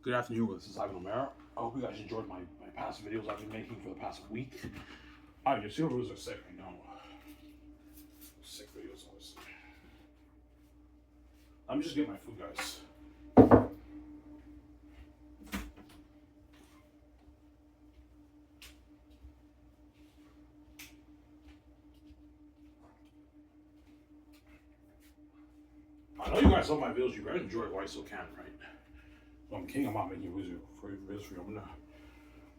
Good afternoon, this is Ivan O'Mara. I hope you guys enjoyed my past videos I've been making for the past week. Your seal videos are sick right now. Sick videos, honestly. Let me just get my food, guys. I know you guys love my videos. You better enjoy it while you still can, right? So I'm king. I'm not making videos for you. I'm gonna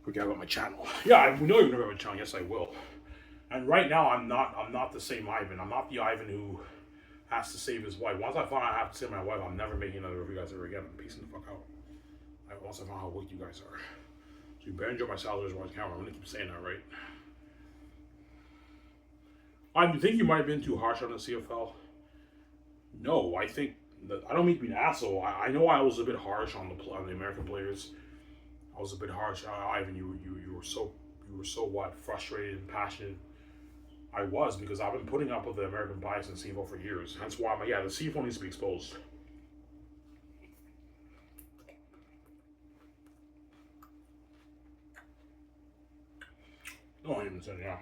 forget about my channel. Yeah, we know you're gonna have a channel. Yes, I will. And right now, I'm not the same Ivan. I'm not the Ivan who has to save his wife. Once I find out I have to save my wife, I'm never making another review, guys, ever again. I'm peacing the fuck out. Once I find out how weak you guys are. So you better enjoy my salaries while camera. I'm gonna keep saying that, right? Do you think you might have been too harsh on the CFL? No, I think that I don't mean to be an asshole. I know I was a bit harsh on the American players. I was a bit harsh. Ivan, you were so what, frustrated and passionate. I was, because I've been putting up with the American bias in CFL for years. That's why the CFL needs to be exposed. No, I even said yeah.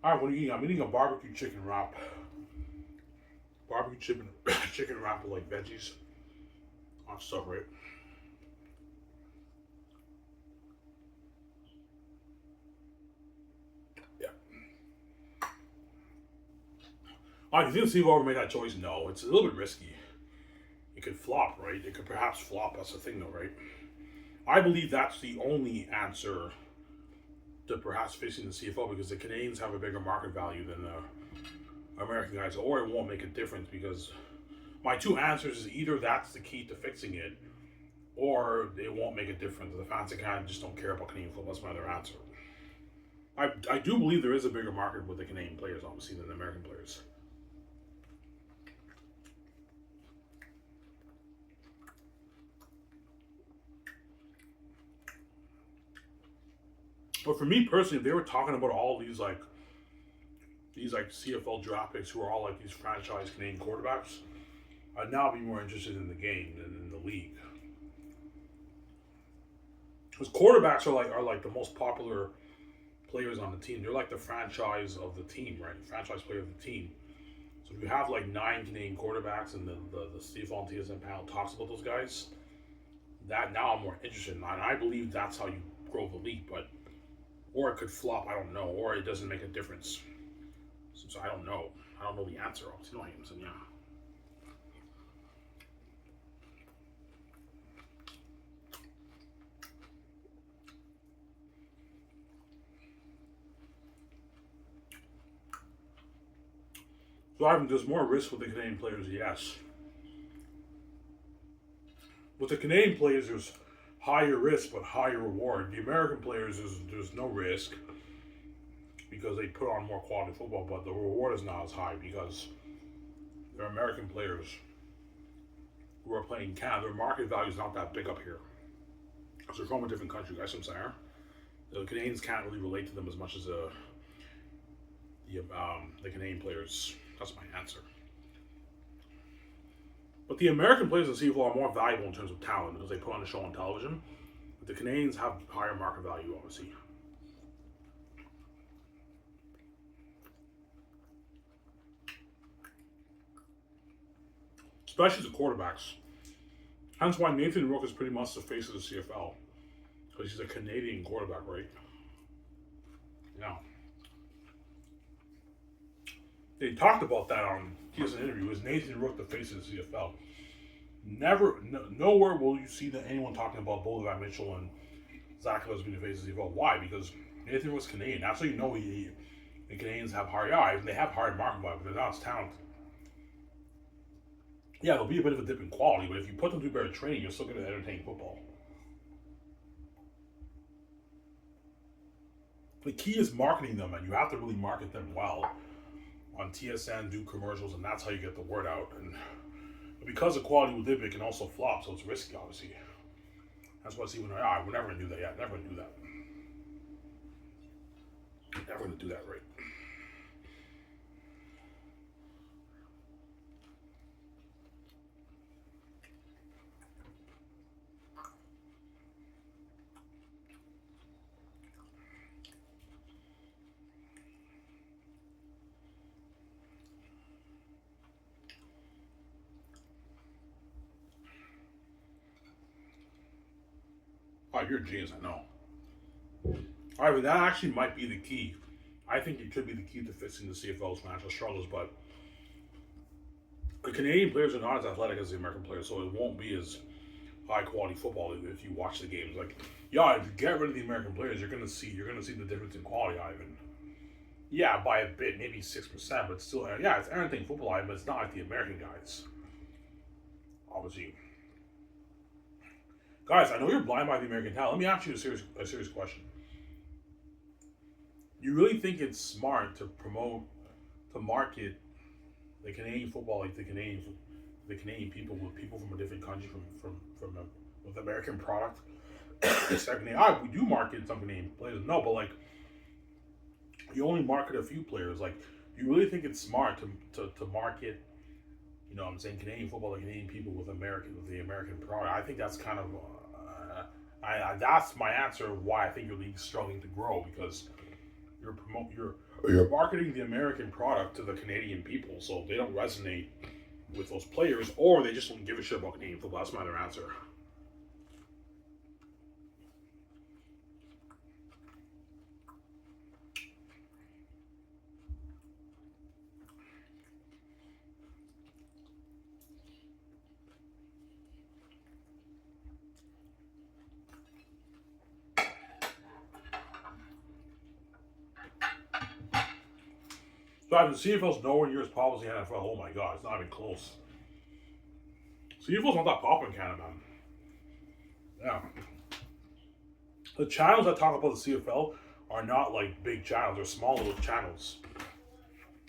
Alright, what are you eating? I'm eating a barbecue chicken wrap. Barbecue chicken wrap with like veggies on stuff, right? Yeah. Do you think CFL ever made that choice? No, it's a little bit risky. It could flop, right? It could perhaps flop. That's the thing, though, right? I believe that's the only answer to perhaps facing the CFL, because the Canadians have a bigger market value than the American guys, or it won't make a difference, because my two answers is either that's the key to fixing it, or it won't make a difference. The fans kind of just don't care about Canadian football. That's my other answer. I do believe there is a bigger market with the Canadian players, obviously, than the American players. But for me personally, if they were talking about all these CFL draft picks who are all like these franchise Canadian quarterbacks, I'd now be more interested in the game than in the league. Because quarterbacks are like the most popular players on the team. They're like the franchise of the team, right? The franchise player of the team. So if you have like 9 Canadian quarterbacks and the CFL and TSN panel talks about those guys, that now I'm more interested in. And I believe that's how you grow the league, or it could flop, I don't know, or it doesn't make a difference. So I don't know. I don't know the answer. Obviously, no, I'm saying, yeah. So I think there's more risk with the Canadian players, yes. With the Canadian players, there's higher risk but higher reward. The American players, there's no risk because they put on more quality football, but the reward is not as high because they're American players who are playing Canada. Their market value is not that big up here. So they're from a different country, guys. I'm saying the Canadians can't really relate to them as much as the Canadian players. That's my answer. But the American players in CFL are more valuable in terms of talent because they put on a show on television. But the Canadians have higher market value, obviously. Especially the quarterbacks. Hence why Nathan Rook is pretty much the face of the CFL. Because he's a Canadian quarterback, right? Yeah. They talked about that on his interview. Is Nathan Rook the face of the CFL? Nowhere will you see that anyone talking about Boulevard Mitchell and Zach Evans being the face of the CFL. Why? Because Nathan Rook's Canadian. That's how you know the Canadians have higher eyes. They have higher market value, but they're not as talented. Yeah, there'll be a bit of a dip in quality, but if you put them through better training, you're still going to entertain football. The key is marketing them, and you have to really market them well on TSN, do commercials, and that's how you get the word out. And because the quality will dip, it can also flop, so it's risky, obviously. That's why I see we're never going to do that. Yeah, never going to do that. Never going to do that, right? you're a genius, I know. Alright, but that actually might be the key. I think it could be the key to fixing the CFL's financial struggles, but the Canadian players are not as athletic as the American players, so it won't be as high quality football if you watch the games. Like, yeah, if you get rid of the American players, you're gonna see the difference in quality, Ivan. Yeah, by a bit, maybe 6%, but still, yeah, it's entertaining football, Ivan, but it's not like the American guys. Obviously, guys, I know you're blind by the American talent. Let me ask you a serious question. You really think it's smart to market the Canadian football like the Canadian people with people from a different country with American product? Secondly, we do market some Canadian players. No, but like you only market a few players. Like, do you really think it's smart to market? You know what I'm saying, Canadian football, like Canadian people with the American product. I think that's kind of that's my answer why I think your league's struggling to grow, because you're marketing the American product to the Canadian people, so they don't resonate with those players, or they just don't give a shit about Canadian football. That's my other answer. So the CFL's nowhere near as popular as the NFL. Oh my god, it's not even close. CFL's not that popular in Canada, man. Yeah. The channels that talk about the CFL are not like big channels. They're small little channels.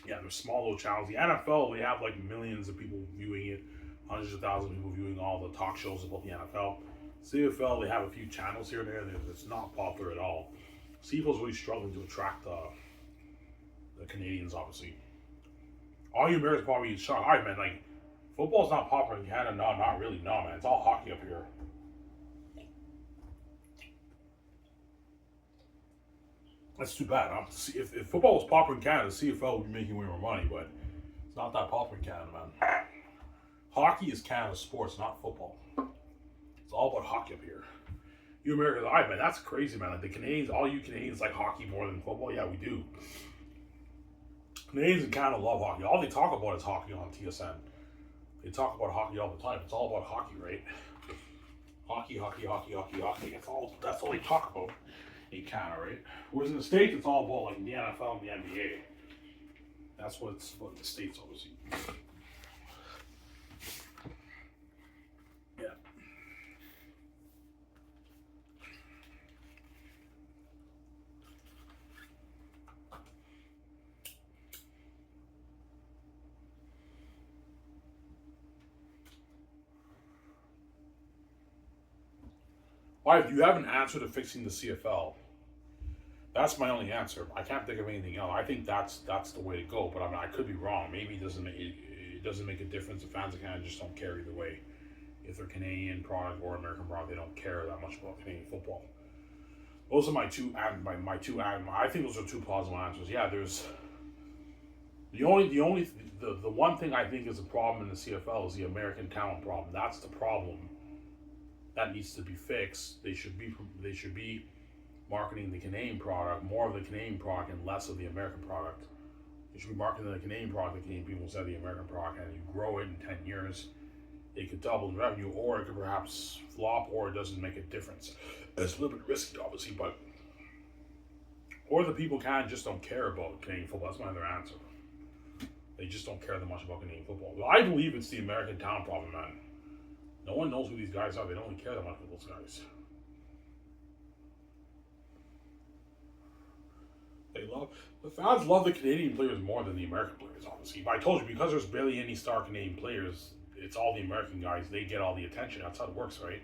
Yeah, they're small little channels. The NFL, they have like millions of people viewing it, hundreds of thousands of people viewing all the talk shows about the NFL. CFL, they have a few channels here and there. It's not popular at all. CFL's really struggling to attract the Canadians, obviously. All you Americans probably shocked. Alright, man, like, football's not popular in Canada. No, not really. No, man. It's all hockey up here. That's too bad. Huh? If football was popular in Canada, the CFL would be making way more money, but it's not that popular in Canada, man. Hockey is Canada's sports, not football. It's all about hockey up here. You Americans, alright, man, that's crazy, man. Like, the Canadians, all you Canadians like hockey more than football. Yeah, we do. Canadians in Canada love hockey. All they talk about is hockey on TSN. They talk about hockey all the time. It's all about hockey, right? Hockey. That's all they talk about in Canada, right? Whereas in the States, it's all about like the NFL and the NBA. That's what it's about in the States, obviously. Yeah. All right, if you have an answer to fixing the CFL, that's my only answer. I can't think of anything else. I think that's the way to go. But I mean, I could be wrong. Maybe it doesn't make a difference. The fans of Canada just don't care either way. If they're Canadian product or American product, they don't care that much about Canadian football. Those are my two. I think those are two plausible answers. Yeah, there's the one thing I think is a problem in the CFL is the American talent problem. That's the problem that needs to be fixed. They should be marketing the Canadian product, more of the Canadian product and less of the American product. You should be marketing the Canadian product, the Canadian people, instead of the American product, and you grow it in 10 years. It could double in revenue, or it could perhaps flop, or it doesn't make a difference. It's a little bit risky, obviously, but or the people kind of just don't care about Canadian football. That's my other answer. They just don't care that much about Canadian football. But I believe it's the American talent problem, man. No one knows who these guys are. They don't really care that much about those guys. The fans love the Canadian players more than the American players, obviously. But I told you, because there's barely any star Canadian players, it's all the American guys. They get all the attention. That's how it works, right?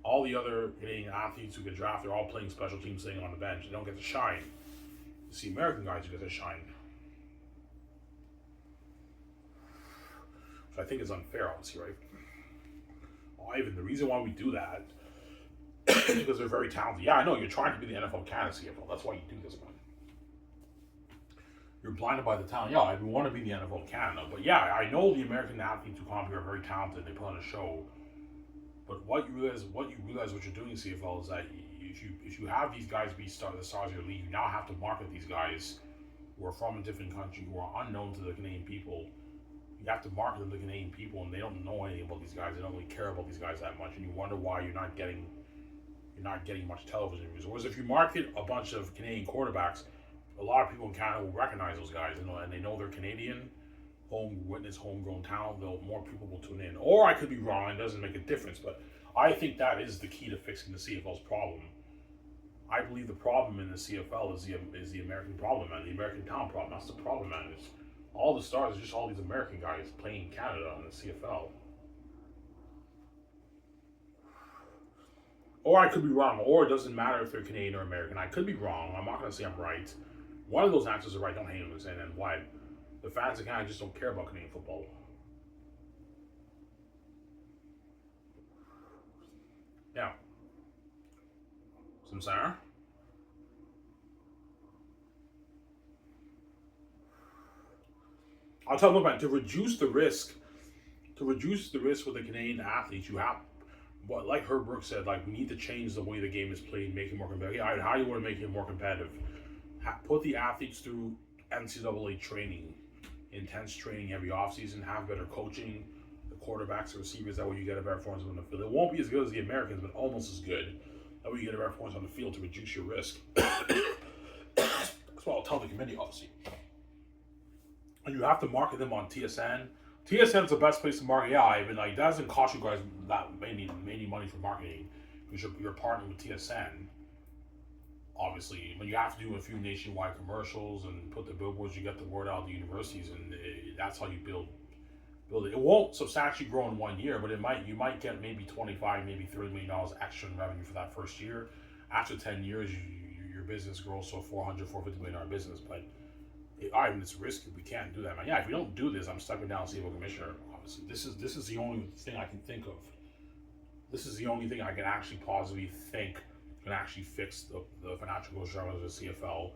All the other Canadian athletes who get drafted are all playing special teams, sitting on the bench. They don't get to shine. It's the American guys who get to shine. Which I think is unfair, obviously, right? Ivan, the reason why we do that is because they're very talented. Yeah, I know, you're trying to be the NFL Canada CFL. That's why you do this, man. You're blinded by the talent. Yeah, I want to be the NFL Canada. But yeah, I know the American athletes who come here are very talented. They put on a show. But what you realize, what you're doing in CFL is that if you have these guys be the stars of your league, you now have to market these guys who are from a different country, who are unknown to the Canadian people. You have to market them to Canadian people, and they don't know anything about these guys. They don't really care about these guys that much, and you wonder why you're not getting much television views. Whereas if you market a bunch of Canadian quarterbacks, a lot of people in Canada will recognize those guys, and they know they're Canadian, homegrown talent. More people will tune in. Or I could be wrong; it doesn't make a difference. But I think that is the key to fixing the CFL's problem. I believe the problem in the CFL is the American problem, man. The American talent problem. That's the problem, man. It's all the stars are just all these American guys playing in Canada in the CFL. Or I could be wrong. Or it doesn't matter if they're Canadian or American. I could be wrong. I'm not going to say I'm right. One of those answers are right. Don't hate them and then why. The fans of Canada just don't care about Canadian football. Yeah. Some Sarah? I'll tell you what, man, to reduce the risk with the Canadian athletes, you have, what, like Herb Brooks said, like, we need to change the way the game is played, make it more competitive. Yeah, how do you want to make it more competitive? Put the athletes through NCAA training, intense training every offseason, have better coaching, the quarterbacks, the receivers, that way you get a better performance on the field. It won't be as good as the Americans, but almost as good. That way you get a better performance on the field to reduce your risk. That's what I'll tell the committee, obviously. And you have to market them on TSN. TSN's the best place to market. Yeah, even like that doesn't cost you guys that many money for marketing because you're partnering with TSN. Obviously, but you have to do a few nationwide commercials and put the billboards. You get the word out to universities, and that's how you build it. It won't substantially grow in 1 year, but you might get maybe $25, maybe $30 million extra in revenue for that first year. After 10 years, your business grows to a $450 million business, but. It's risky. We can't do that, man. Yeah, if we don't do this, I'm stepping down as CFL commissioner. Obviously, this is the only thing I can think of. This is the only thing I can actually positively think can actually fix the financial goals of the CFL.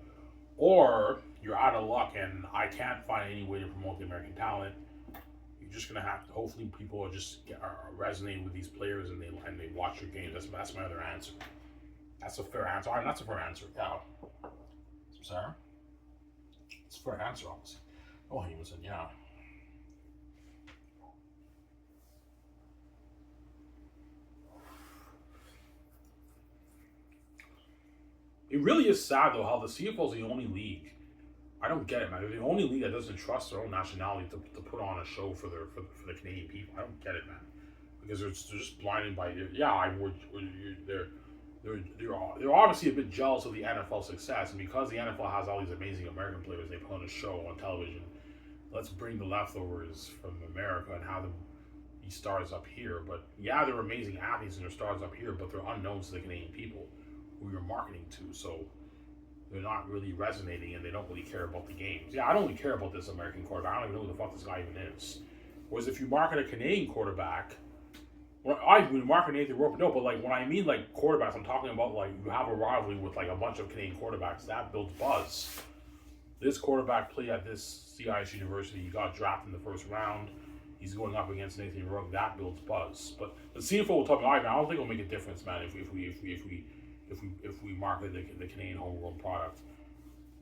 Or you're out of luck, and I can't find any way to promote the American talent. You're just gonna have to. Hopefully, people are resonating with these players, and they watch your games. That's my other answer. That's a fair answer. That's a fair answer. Yeah. Sarah. It's a fair answer, obviously. Oh, he was in, yeah. It really is sad, though, how the CFL is the only league. I don't get it, man. They're the only league that doesn't trust their own nationality to put on a show for the Canadian people. I don't get it, man. Because they're just blinded by it. Yeah, they're obviously a bit jealous of the NFL success, and because the NFL has all these amazing American players, they put on a show on television. Let's bring the leftovers from America and have them be stars up here. But yeah, they're amazing athletes and they're stars up here, but they're unknowns to the Canadian people who you're marketing to. So they're not really resonating, and they don't really care about the games. Yeah, I don't really care about this American quarterback. I don't even know who the fuck this guy even is. Whereas if you market a Canadian quarterback. I would market Nathan Roper, no, but like when I mean like quarterbacks, I'm talking about like you have a rivalry with like a bunch of Canadian quarterbacks. That builds buzz. This quarterback played at this CIS university. He got drafted in the first round. He's going up against Nathan Roper. That builds buzz. But the CFO will tell me, I don't think it'll make a difference, man. If we market the Canadian homegrown product.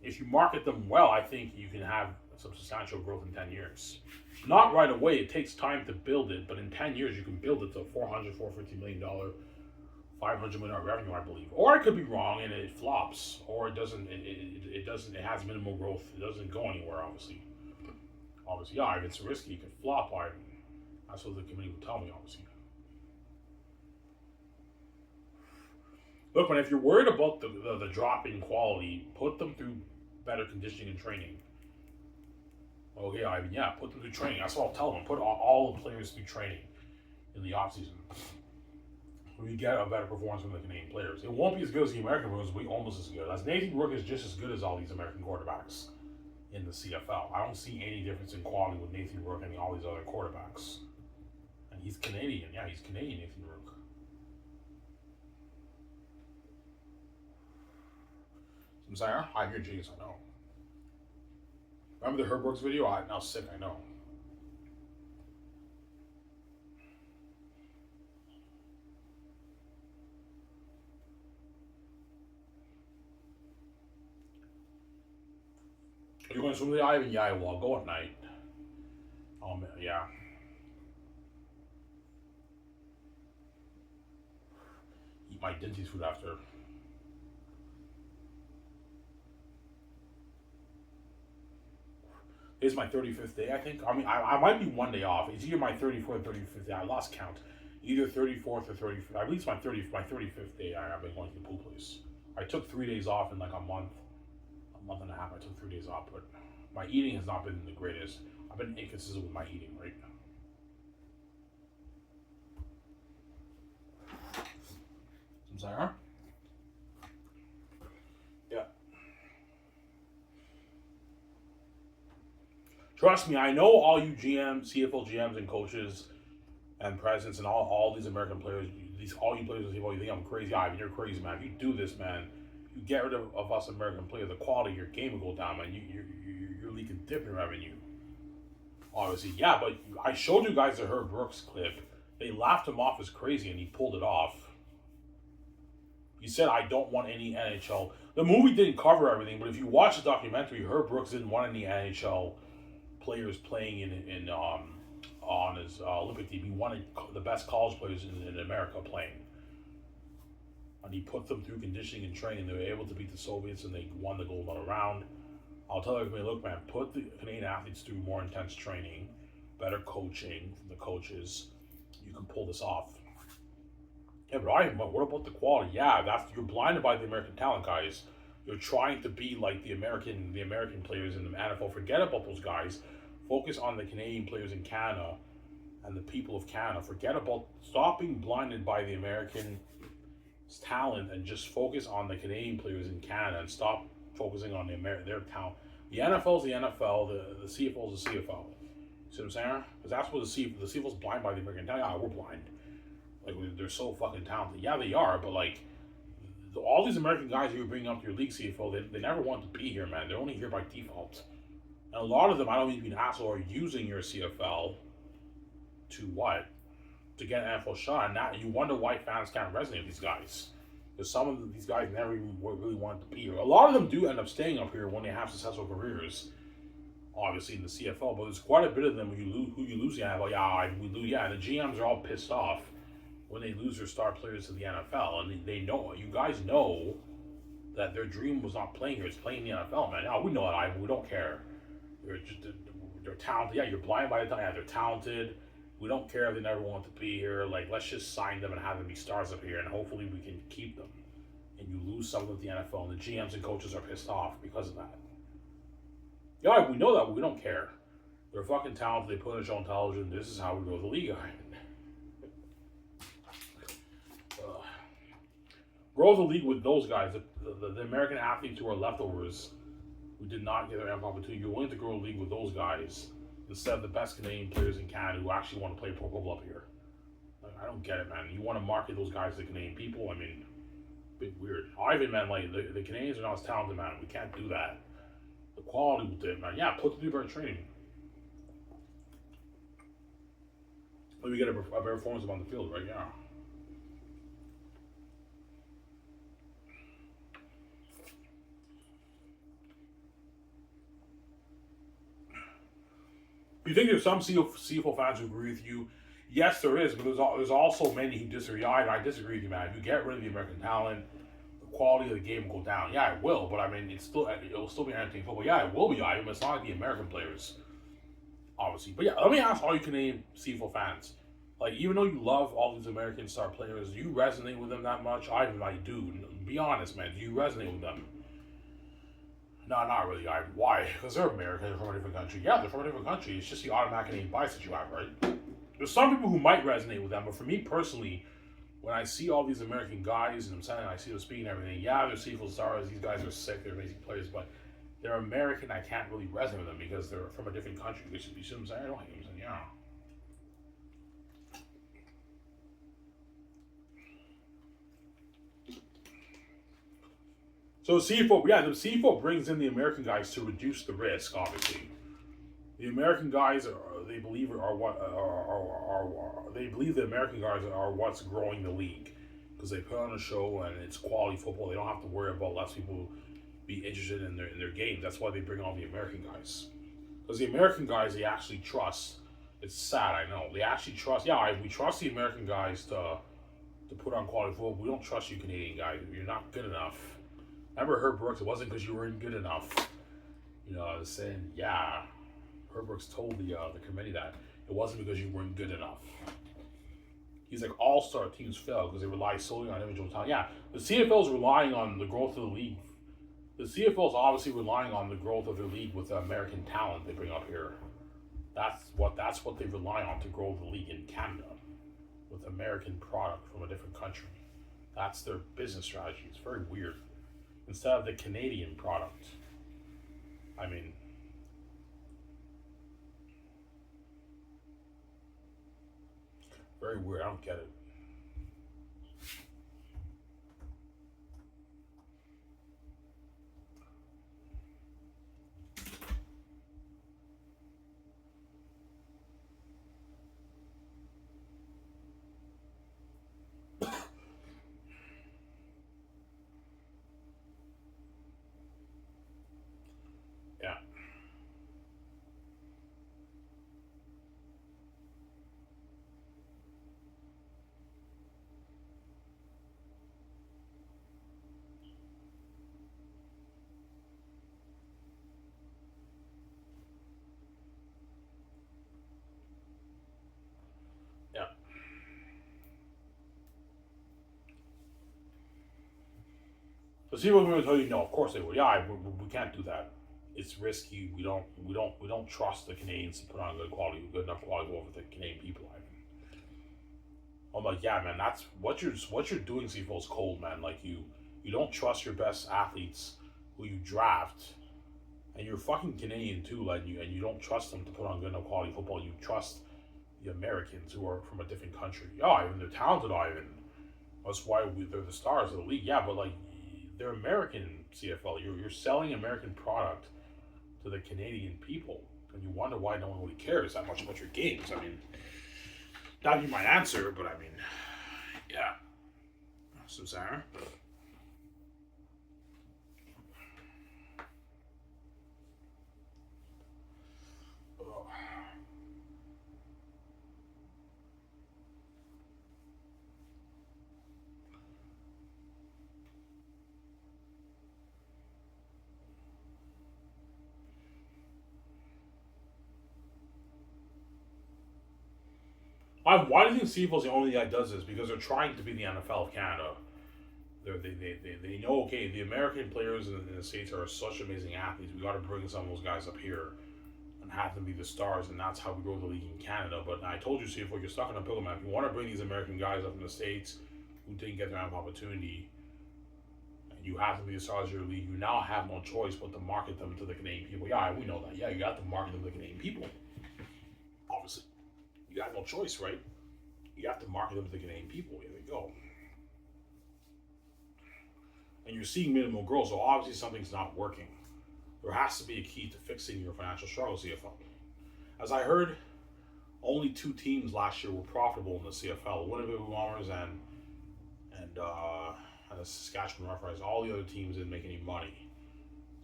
If you market them well, I think you can have some substantial growth in 10 years. Not right away. It takes time to build it, but in 10 years you can build it to $450 million, $500 million revenue, I believe. Or I could be wrong and it flops, or it doesn't. It doesn't. It has minimal growth. It doesn't go anywhere. Obviously, yeah. If it's risky, it could flop. That's what the committee will tell me. Obviously. Look, man. If you're worried about the drop in quality, put them through better conditioning and training. Okay, Ivan, yeah, put them through training. That's what I'll tell them. Put all the players through training in the offseason. We get a better performance from the Canadian players. It won't be as good as the American players, but almost as good. As Nathan Rook is just as good as all these American quarterbacks in the CFL. I don't see any difference in quality with Nathan Rook and all these other quarterbacks. And he's Canadian. Yeah, he's Canadian, Nathan Rook. I'm sorry, I hear Jesus, I know. Remember the Herb Brooks video? I'm now sick, I know. gonna swim with the Ivan? Yeah, I will. I'll go at night. Yeah. Eat my Dinty's food after. It's my 35th day, I think. I mean, I might be one day off. It's either my 34th or 35th day. I lost count. Either 34th or 35th. I believe it's my 35th day I've been going to the pool place. I took 3 days off in like a month and a half. I took 3 days off, but my eating has not been the greatest. I've been inconsistent with my eating, right? I'm sorry, huh? Yeah. Trust me, I know all you GMs, CFL GMs, and coaches, and presidents, and all these American players. All you players in CFL, you think I'm crazy? Ivan, you're crazy, man. If you do this, man, you get rid of us American players, the quality of your game will go down, man. You're leaking different revenue. Obviously, yeah, but I showed you guys the Herb Brooks clip. They laughed him off as crazy, and he pulled it off. He said, "I don't want any NHL." The movie didn't cover everything, but if you watch the documentary, Herb Brooks didn't want any NHL players playing on his Olympic team. He wanted the best college players in America playing. And he put them through conditioning and training. They were able to beat the Soviets, and they won the gold medal round. I'll tell everybody, look, man, put the Canadian athletes through more intense training, better coaching from the coaches. You can pull this off. Yeah, but what about the quality? Yeah, you're blinded by the American talent, guys. You're trying to be like the American players in the NFL. Forget about those guys. Focus on the Canadian players in Canada and the people of Canada. Stop being blinded by the American talent and just focus on the Canadian players in Canada and stop focusing on their talent. The NFL is the NFL. The CFL is the CFL. See what I'm saying? Because that's what the CFL is blind by the American talent. Yeah, we're blind. Like, they're so fucking talented. Yeah, they are, but like, all these American guys who are bringing up to your league CFL, they never want to be here, man. They're only here by default. And a lot of them, I don't mean to be an asshole, are using your CFL to what? To get an NFL shot. And now you wonder why fans can't resonate with these guys. Because some of these guys never even really wanted to be here. A lot of them do end up staying up here when they have successful careers. Obviously in the CFL, but there's quite a bit of them who you lose the NFL. Yeah, we lose. Yeah, and the GMs are all pissed off when they lose their star players to the NFL, and they know, you guys know that their dream was not playing here, it's playing in the NFL, man. Now we know that, we don't care. They're talented. Yeah, you're blind by the time. Yeah, they're talented. We don't care if they never want to be here. Like, let's just sign them and have them be stars up here, and hopefully we can keep them. And you lose some of the NFL, and the GMs and coaches are pissed off because of that. Yeah, we know that, but we don't care. They're fucking talented. They put on a show on television. This is how we grow the league. Grow the league with those guys, the American athletes who are leftovers, who did not get their ample opportunity. You're willing to grow a league with those guys instead of the best Canadian players in Canada who actually want to play pro football up here. Like, I don't get it, man. You want to market those guys to Canadian people? I mean, a bit weird. Ivan, man, like, the Canadians are not as talented, man. We can't do that. The quality will dip, man. Yeah, put them through better training. Maybe get a better performance on the field, right? Yeah. You think there's some CFL fans who agree with you? Yes, there is, but there's also many who disagree. I disagree with you, man. If you get rid of the American talent, the quality of the game will go down. Yeah, it will, but I mean, it'll still be entertaining football. Yeah, it will be, but it's not like the American players, obviously. But yeah, let me ask all you Canadian CFL fans. Like, even though you love all these American star players, do you resonate with them that much? I do. Be honest, man. Do you resonate with them? No, not really. Why? Because they're American. They're from a different country. Yeah, they're from a different country. It's just the automatic Canadian bias that you have, right? There's some people who might resonate with them, but for me personally, when I see all these American guys, and I'm saying I see them speaking and everything, yeah, they're CFL stars. These guys are sick. They're amazing players, but they're American. I can't really resonate with them because they're from a different country. You see what I'm saying? I don't hate them. Yeah. So the CFL brings in the American guys to reduce the risk. Obviously, the American guys they believe the American guys are what's growing the league because they put on a show and it's quality football. They don't have to worry about less people be interested in their game. That's why they bring all the American guys. Because the American guys, they actually trust. It's sad, I know. They actually trust. Yeah, we trust the American guys to put on quality football. We don't trust you Canadian guys. You're not good enough. Remember Herb Brooks? It wasn't because you weren't good enough. I was saying, yeah. Herb Brooks told the committee that it wasn't because you weren't good enough. He's like, all-star teams fail because they rely solely on individual talent. Yeah, the CFL is relying on the growth of the league. The CFL is obviously relying on the growth of the league with the American talent they bring up here. That's what they rely on to grow the league in Canada, with American product from a different country. That's their business strategy. It's very weird. Instead of the Canadian product. I mean, very weird. I don't get it. Yeah. Yeah. So see what we're going to tell you? No, of course they would. Yeah, we can't do that. It's risky. We don't trust the Canadians to put on good enough quality over the Canadian people. I mean, I'm like, yeah, man, that's what you're doing. CFL is cold, man. Like you don't trust your best athletes who you draft, and you're fucking Canadian too. Like you don't trust them to put on good enough quality football. You trust the Americans who are from a different country. Yeah, Ivan, they're talented, Ivan. That's why they're the stars of the league. Yeah, but like they're American CFL. You're selling American product to the Canadian people, and you wonder why no one really cares that much about your games. I mean, that'd be my answer, but I mean, yeah. So Sarah. Why do you think CFL is the only guy that does this? Because they're trying to be the NFL of Canada. They know, okay, the American players in the States are such amazing athletes. We got to bring some of those guys up here and have them be the stars, and that's how we grow the league in Canada. But I told you, CFL, you're stuck on a pill, man. If you want to bring these American guys up in the States who didn't get their own opportunity, and you have to be the stars of your league, you now have no choice but to market them to the Canadian people. Yeah, we know that. Yeah, you got to market them to the Canadian people. Obviously. You got no choice, right? You have to market them to the Canadian people. Here they go. And you're seeing minimal growth, so obviously something's not working. There has to be a key to fixing your financial struggles, CFL. As I heard, only 2 teams last year were profitable in the CFL: the Winnipeg Bombers and the Saskatchewan Roughriders. All the other teams didn't make any money,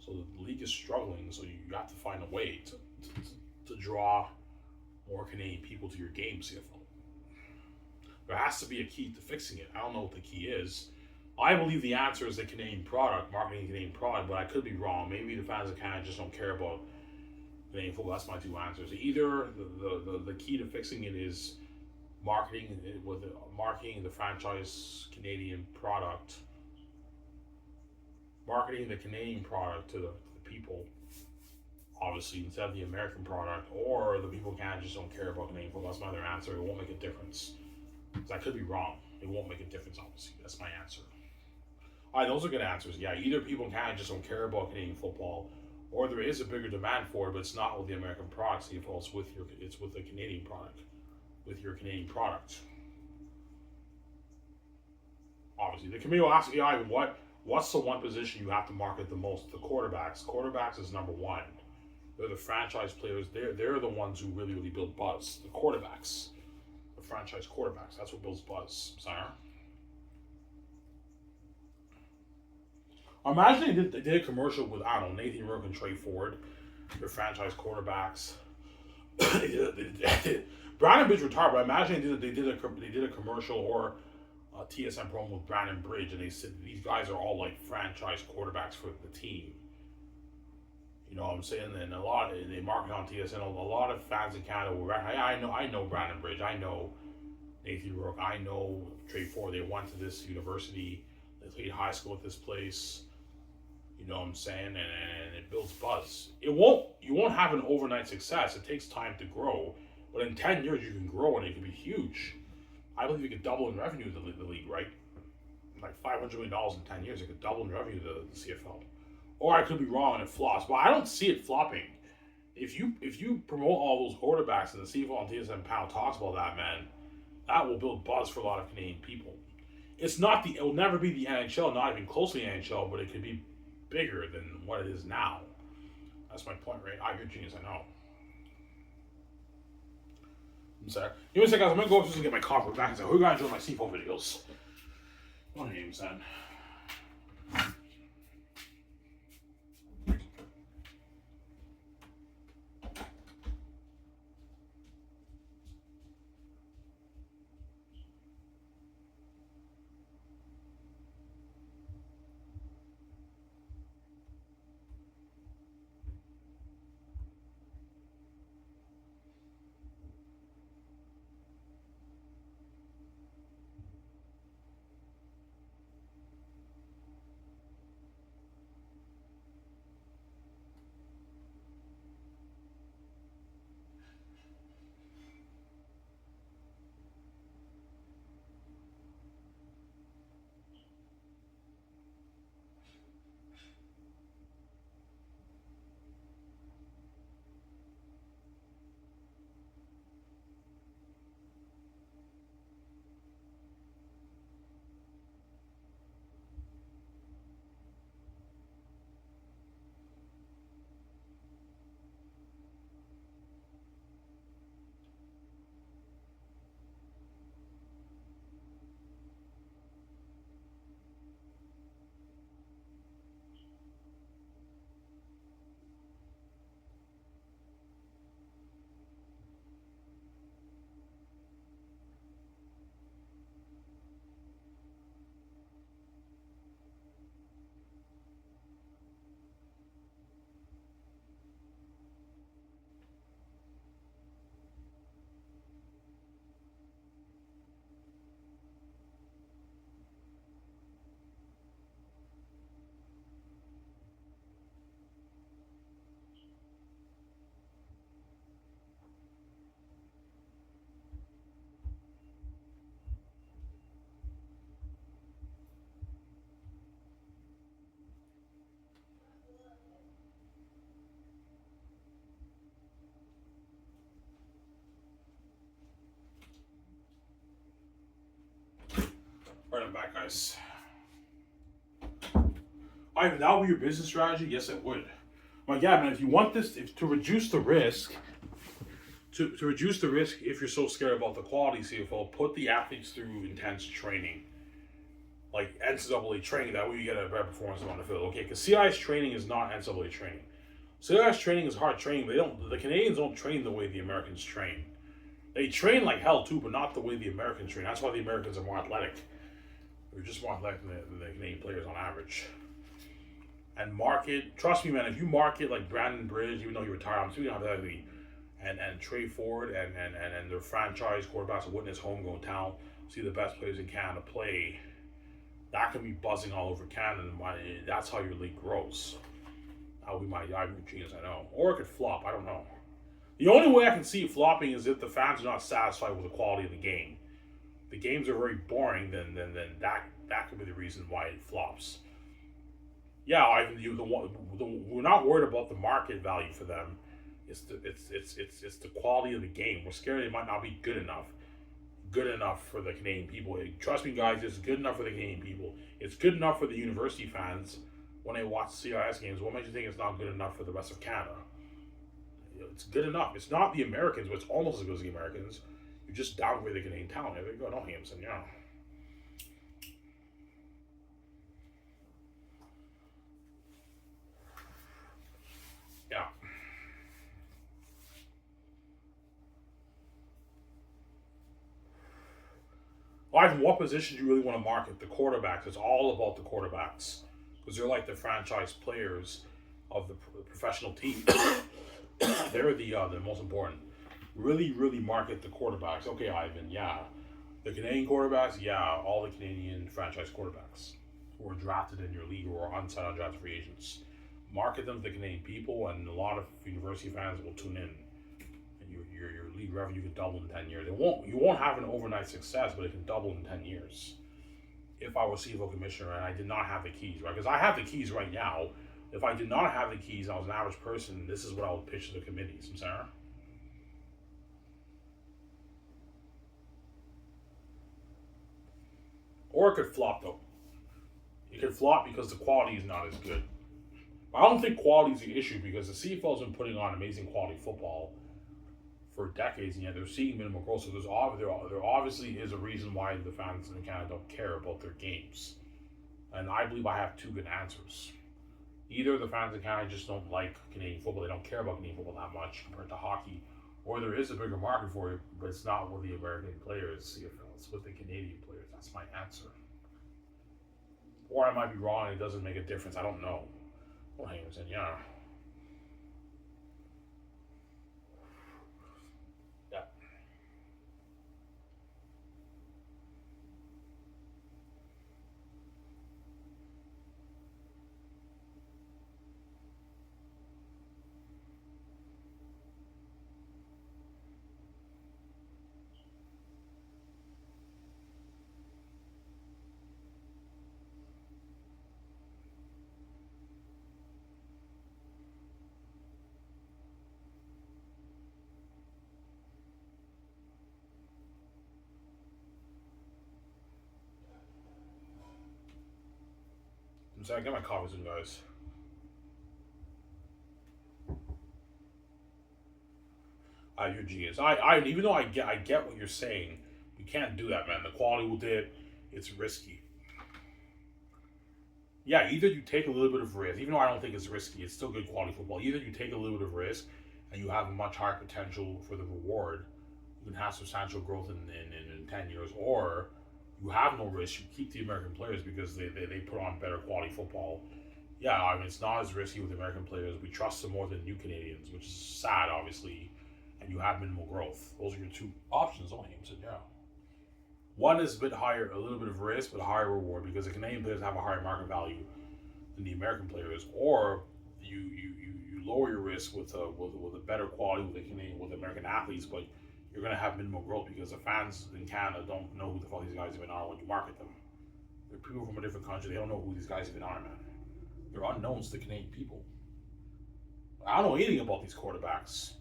so the league is struggling. So you have to find a way to draw more Canadian people to your game, CFL. There has to be a key to fixing it. I don't know what the key is. I believe the answer is the Canadian product, marketing Canadian product, but I could be wrong. Maybe the fans of Canada just don't care about Canadian football. That's my 2 answers. Either the key to fixing it is marketing the franchise Canadian product, marketing the Canadian product to the people, obviously, instead of the American product, or the people in Canada just don't care about Canadian football. That's my other answer. It won't make a difference. Because I could be wrong. It won't make a difference, obviously. That's my answer. All right, those are good answers. Yeah, either people in Canada just don't care about Canadian football, or there is a bigger demand for it, but it's not with the American product. CFL, it's with the Canadian product, with your Canadian product. Obviously, the committee will ask you, what's the one position you have to market the most? The quarterbacks. Quarterbacks is number 1. They're the franchise players. They're the ones who really build buzz. The quarterbacks, the franchise quarterbacks. That's what builds buzz. Sorry. Imagine they did a commercial with, I don't know, Nathan Rourke and Trey Ford, their franchise quarterbacks. Brandon Bridge retired, but imagine they did a commercial or a TSM promo with Brandon Bridge, and they said these guys are all like franchise quarterbacks for the team. You know what I'm saying? And they market on TSN. A lot of fans in Canada were, I know Brandon Bridge, I know Nathan Rourke, I know Trey Ford. They went to this university, they played high school at this place. You know what I'm saying? And it builds buzz. You won't have an overnight success. It takes time to grow. But in 10 years, you can grow and it can be huge. I believe you could double in revenue the league, right? Like $500 million in 10 years, it could double in revenue the CFL. Or I could be wrong and it flops. But I don't see it flopping. If you promote all those quarterbacks and the CFL and TSM Pound talks about that, man, that will build buzz for a lot of Canadian people. It will never be the NHL, not even close to the NHL, but it could be bigger than what it is now. That's my point, right? I'm your genius, I know. I'm sorry. Give me a second, guys. I'm gonna go upstairs and get my coffee back and say, who got enjoy my CFO videos? What are names then? Right, I'm back, guys. If that would be your business strategy, yes, it would. Like, yeah, man, if you want this, to reduce the risk, to reduce the risk, if you're so scared about the quality CFL, put the athletes through intense training. Like NCAA training, that way you get a better performance on the field. Okay, because CIS training is not NCAA training. CIS training is hard training. The Canadians don't train the way the Americans train. They train like hell too, but not the way the Americans train. That's why the Americans are more athletic. They're just more athletic than the Canadian players on average. And market, trust me, man. If you market like Brandon Bridge, even though he retired, I'm speaking hypothetically, and Trey Ford and their franchise quarterbacks will witness homegrown talent, see the best players in Canada play. That can be buzzing all over Canada. That's how your league grows. That would be my genius, I know. Or it could flop. I don't know. The only way I can see it flopping is if the fans are not satisfied with the quality of the game. The games are very boring. Then that could be the reason why it flops. Yeah, we're not worried about the market value for them. It's the quality of the game. We're scared it might not be good enough. Good enough for the Canadian people. Trust me, guys, it's good enough for the Canadian people. It's good enough for the university fans when they watch CIS games. What makes you think it's not good enough for the rest of Canada? It's good enough. It's not the Americans, but it's almost as good as the Americans. You just downgrade the Canadian talent. There you go. Don't Hampson, yeah. Ivan, what position do you really want to market? The quarterbacks. It's all about the quarterbacks because they're like the franchise players of the professional team. They're the most important. Really, really market the quarterbacks. Okay, Ivan. Yeah, the Canadian quarterbacks. Yeah, all the Canadian franchise quarterbacks who are drafted in your league or unsigned undrafted free agents. Market them to the Canadian people, and a lot of university fans will tune in. And your league revenue can double in 10 years. You won't have an overnight success, but it can double in 10 years. If I was CFL commissioner and I did not have the keys, right? Because I have the keys right now. If I did not have the keys, I was an average person. This is what I would pitch to the committees. I'm sorry. Or it could flop though. It could flop because the quality is not as good. I don't think quality is the issue because the CFL has been putting on amazing quality football for decades, and yet they're seeing minimal growth. So there obviously is a reason why the fans in Canada don't care about their games. And I believe I have two good answers. Either the fans in Canada just don't like Canadian football, they don't care about Canadian football that much compared to hockey, or there is a bigger market for it, but it's not with the American players, CFL, it's with the Canadian players. That's my answer. Or I might be wrong and it doesn't make a difference. I don't know. Well, hang on, yeah. Yeah. I'm sorry, I get my coffee soon, guys. You're genius. Even though I get what you're saying, you can't do that, man. The quality will dip. It's risky. Yeah, either you take a little bit of risk, even though I don't think it's risky, it's still good quality football. Either you take a little bit of risk and you have a much higher potential for the reward, you can have substantial growth in 10 years, or you have no risk, you keep the American players because they put on better quality football. Yeah, I mean, it's not as risky with American players. We trust them more than new Canadians, which is sad, obviously, and you have minimal growth. Those are your two options, only. So, yeah. One is a bit higher, a little bit of risk, but a higher reward because the Canadian players have a higher market value than the American players, or you lower your risk with a better quality with the Canadian with American athletes, but you're gonna have minimal growth because the fans in Canada don't know who the fuck these guys even are when you market them. They're people from a different country. They don't know who these guys even are, man. They're unknowns to Canadian people. I don't know anything about these quarterbacks.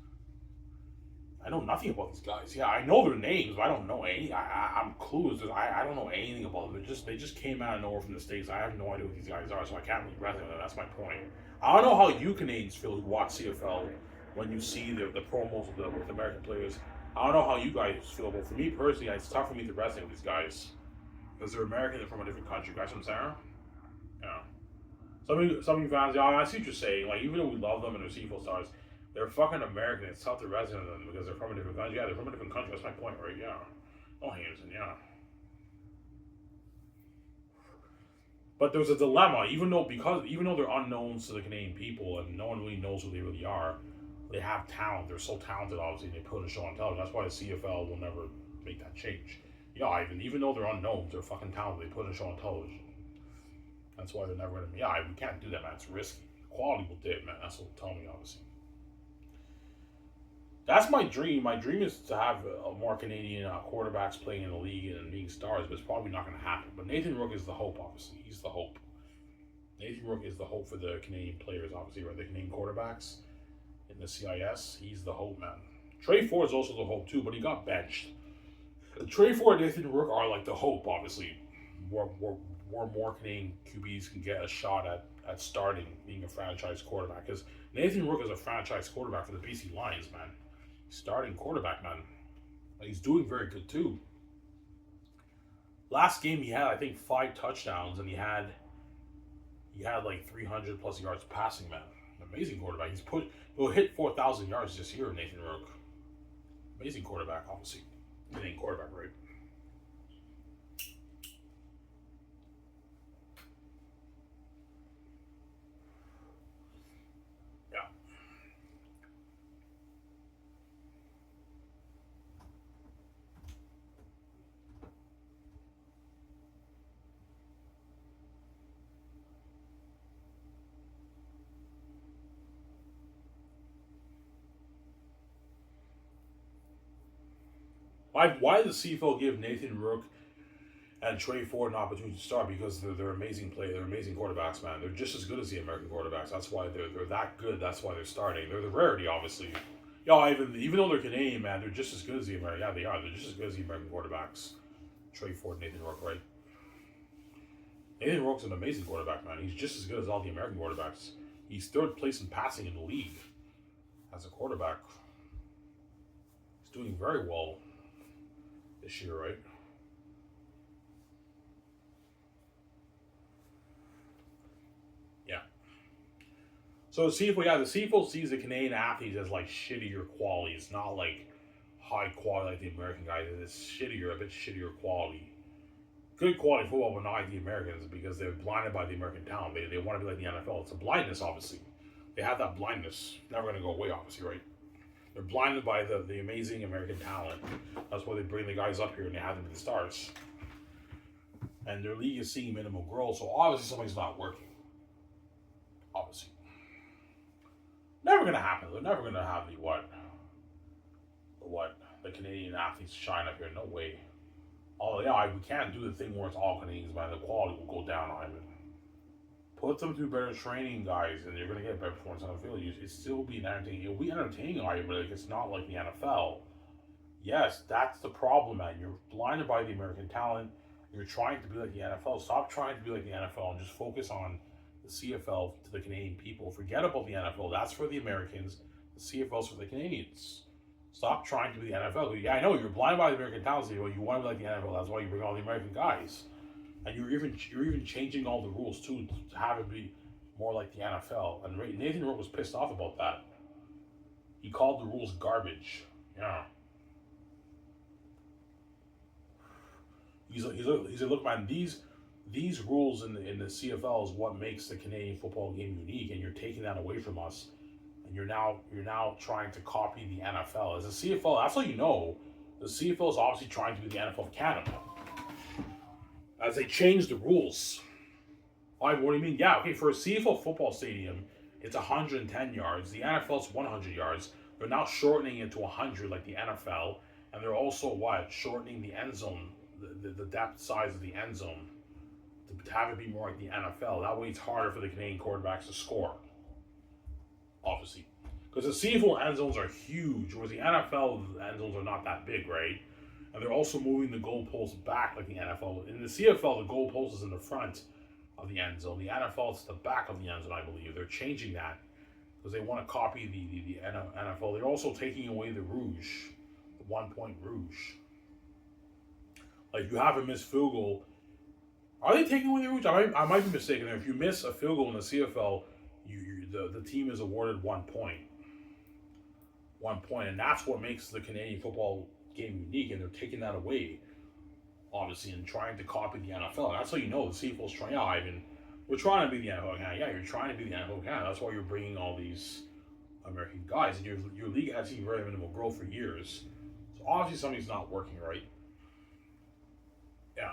I know nothing about these guys. Yeah, I know their names, but I don't know any. I'm clueless. I don't know anything about them. They just came out of nowhere from the States. I have no idea who these guys are, so I can't really resonate with them. That's my point. I don't know how you Canadians feel who watch CFL when you see the promos with the American players. I don't know how you guys feel, but for me personally, it's tough for me to resonate with these guys because they're American. They're from a different country. Guys, I'm saying, yeah. Some of you fans, yeah, I see what you're saying. Like, even though we love them and they're CFL stars, they're fucking American. It's tough to resonate with them because they're from a different country. Yeah, they're from a different country. That's my point, right? Yeah. Oh, Hanson, yeah. But there's a dilemma, even though they're unknowns to the Canadian people and no one really knows who they really are, they have talent. They're so talented, obviously, and they put a show on television. That's why the CFL will never make that change. Yeah, even though they're unknowns, they're fucking talented. They put a show on television. That's why they're never gonna. Yeah, we can't do that, man. It's risky. Quality will dip, man. That's what they'll tell me, obviously. That's my dream. My dream is to have more Canadian quarterbacks playing in the league and being stars, but it's probably not going to happen. But Nathan Rook is the hope, obviously. He's the hope. Nathan Rook is the hope for the Canadian players, obviously, or the Canadian quarterbacks in the CIS. He's the hope, man. Trey Ford is also the hope, too, but he got benched. Trey Ford and Nathan Rook are like the hope, obviously. More Canadian QBs can get a shot at starting being a franchise quarterback. Because Nathan Rook is a franchise quarterback for the BC Lions, man. Starting quarterback, man. He's doing very good too. Last game he had, I think, 5 touchdowns, and he had like 300 plus yards passing, man. Amazing quarterback. He'll hit 4,000 yards this year, Nathan Rook. Amazing quarterback, obviously. Canadian quarterback, right? Why did the CFL give Nathan Rook and Trey Ford an opportunity to start? Because they're amazing play. They're amazing quarterbacks, man. They're just as good as the American quarterbacks. That's why they're that good. That's why they're starting. They're the rarity, obviously. Yeah, even though they're Canadian, man, they're just as good as the American. Yeah, they are. They're just as good as the American quarterbacks. Trey Ford, Nathan Rook, right? Nathan Rook's an amazing quarterback, man. He's just as good as all the American quarterbacks. He's third place in passing in the league as a quarterback. He's doing very well this year, right? Yeah. So the CFL sees the Canadian athletes as like shittier quality. It's not like high quality like the American guys. It's shittier, a bit shittier quality. Good quality football, but not like the Americans because they're blinded by the American talent. They want to be like the NFL. It's a blindness, obviously. They have that blindness. Never going to go away, obviously, right? They're blinded by the amazing American talent. That's why they bring the guys up here and they have them be the stars. And their league is seeing minimal growth, so obviously something's not working. Obviously. Never going to happen. They're never going to have the Canadian athletes shine up here. No way. We can't do the thing where it's all Canadians, man. The quality will go down, Ivan. Put them through better training, guys, and you're going to get better performance on the field. It's still be entertaining. It'll be entertaining, Ivan, but it's not like the NFL. Yes, that's the problem, man. You're blinded by the American talent. You're trying to be like the NFL. Stop trying to be like the NFL and just focus on the CFL to the Canadian people. Forget about the NFL. That's for the Americans. The CFL's for the Canadians. Stop trying to be the NFL. Yeah, I know you're blinded by the American talent. So you want to be like the NFL. That's why you bring all the American guys, and you're even changing all the rules too to have it be more like the NFL. And Nathan Rook was pissed off about that. He called the rules garbage. Yeah. He's like, look, man, these rules in the CFL is what makes the Canadian football game unique, and you're taking that away from us. And you're now trying to copy the NFL. As a CFL, that's how you know the CFL is obviously trying to be the NFL of Canada. As they change the rules. What do you mean? Yeah, okay, for a CFL football stadium, it's 110 yards. The NFL's 100 yards. They're now shortening it to 100 like the NFL. And they're also shortening the end zone, the depth size of the end zone to have it be more like the NFL. That way it's harder for the Canadian quarterbacks to score. Obviously. Because the CFL end zones are huge, whereas the NFL end zones are not that big, right? And they're also moving the goalposts back like the NFL. In the CFL, the goalpost is in the front of the end zone. The NFL is the back of the end zone, I believe. They're changing that because they want to copy the NFL. They're also taking away the rouge, the 1 point rouge. Like, you have a missed field goal. Are they taking away the rouge? I might be mistaken. If you miss a field goal in the CFL, the team is awarded 1 point. 1 point, and that's what makes the Canadian football game unique, and they're taking that away, obviously, and trying to copy the NFL. That's how you know the CFL's trying. Yeah, Ivan, we're trying to be the NFL Canada. Yeah, you're trying to be the NFL Canada. That's why you're bringing all these American guys, and your league has seen very minimal growth for years. So obviously something's not working right. Yeah.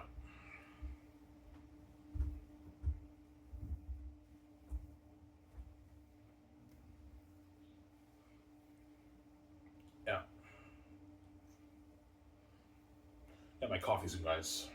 Yeah. Yeah, my coffee's in, guys.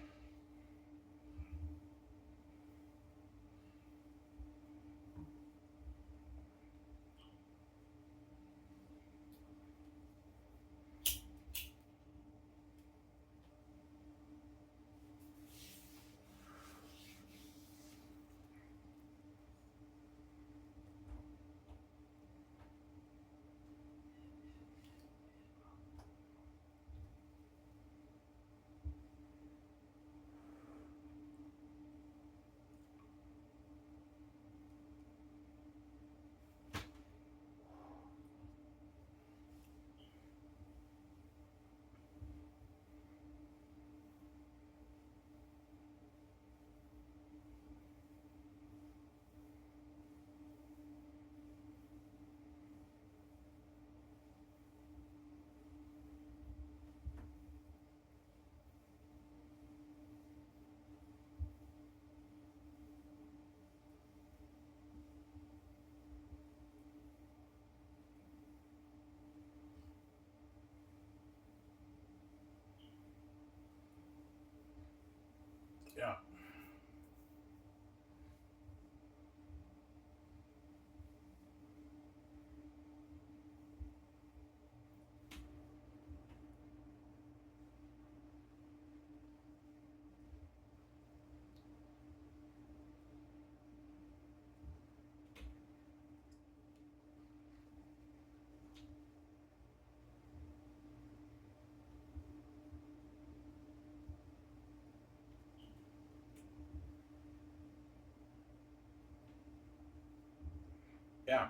Yeah.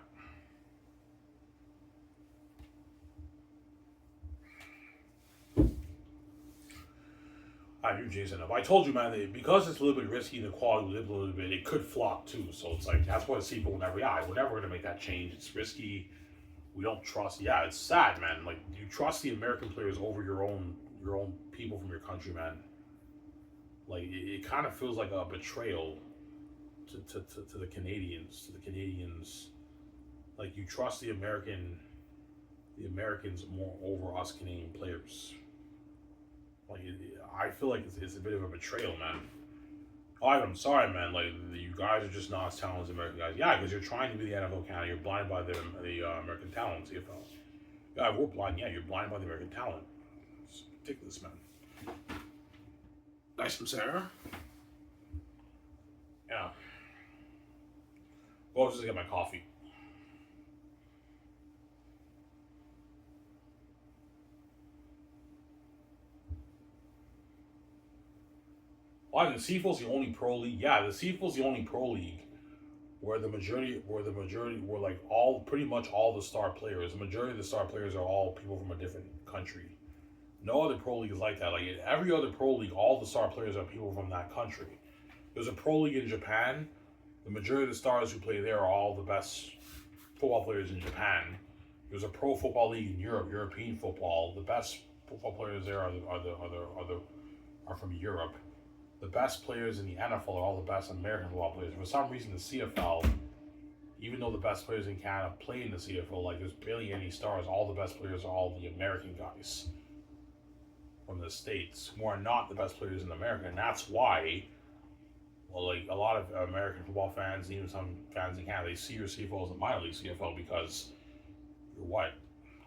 I do, Jason. If I told you, man, that because it's a little bit risky and the quality will dip a little bit, it could flop too. So it's like that's why the people never. Yeah, we're never gonna make that change. It's risky. We don't trust. Yeah, it's sad, man. Like you trust the American players over your own people from your country, man. Like it kind of feels like a betrayal to the Canadians. To the Canadians, like you trust the Americans more over us Canadian players. Like I feel like it's a bit of a betrayal, man. Oh, I'm sorry, man. Like you guys are just not as talented as American guys. Yeah, because you're trying to be the NFL Canada. You're blind by the American talent, CFL. Yeah, we're blind. Yeah, you're blind by the American talent. It's ridiculous, man. Nice from Sarah. Yeah. Well, I was just get my coffee. Why the CFL's the only pro league? Yeah, the CFL's the only pro league where like all pretty much all the star players. The majority of the star players are all people from a different country. No other pro league is like that. Like in every other pro league, all the star players are people from that country. There's a pro league in Japan. The majority of the stars who play there are all the best football players in Japan. There's a pro football league in Europe, European football. The best football players there are from Europe. The best players in the NFL are all the best American football players. For some reason, the CFL, even though the best players in Canada play in the CFL, like there's barely any stars. All the best players are all the American guys from the States, who are not the best players in America, and that's why, well, like a lot of American football fans, even some fans in Canada, they see your CFL as a minor league CFL because you're what?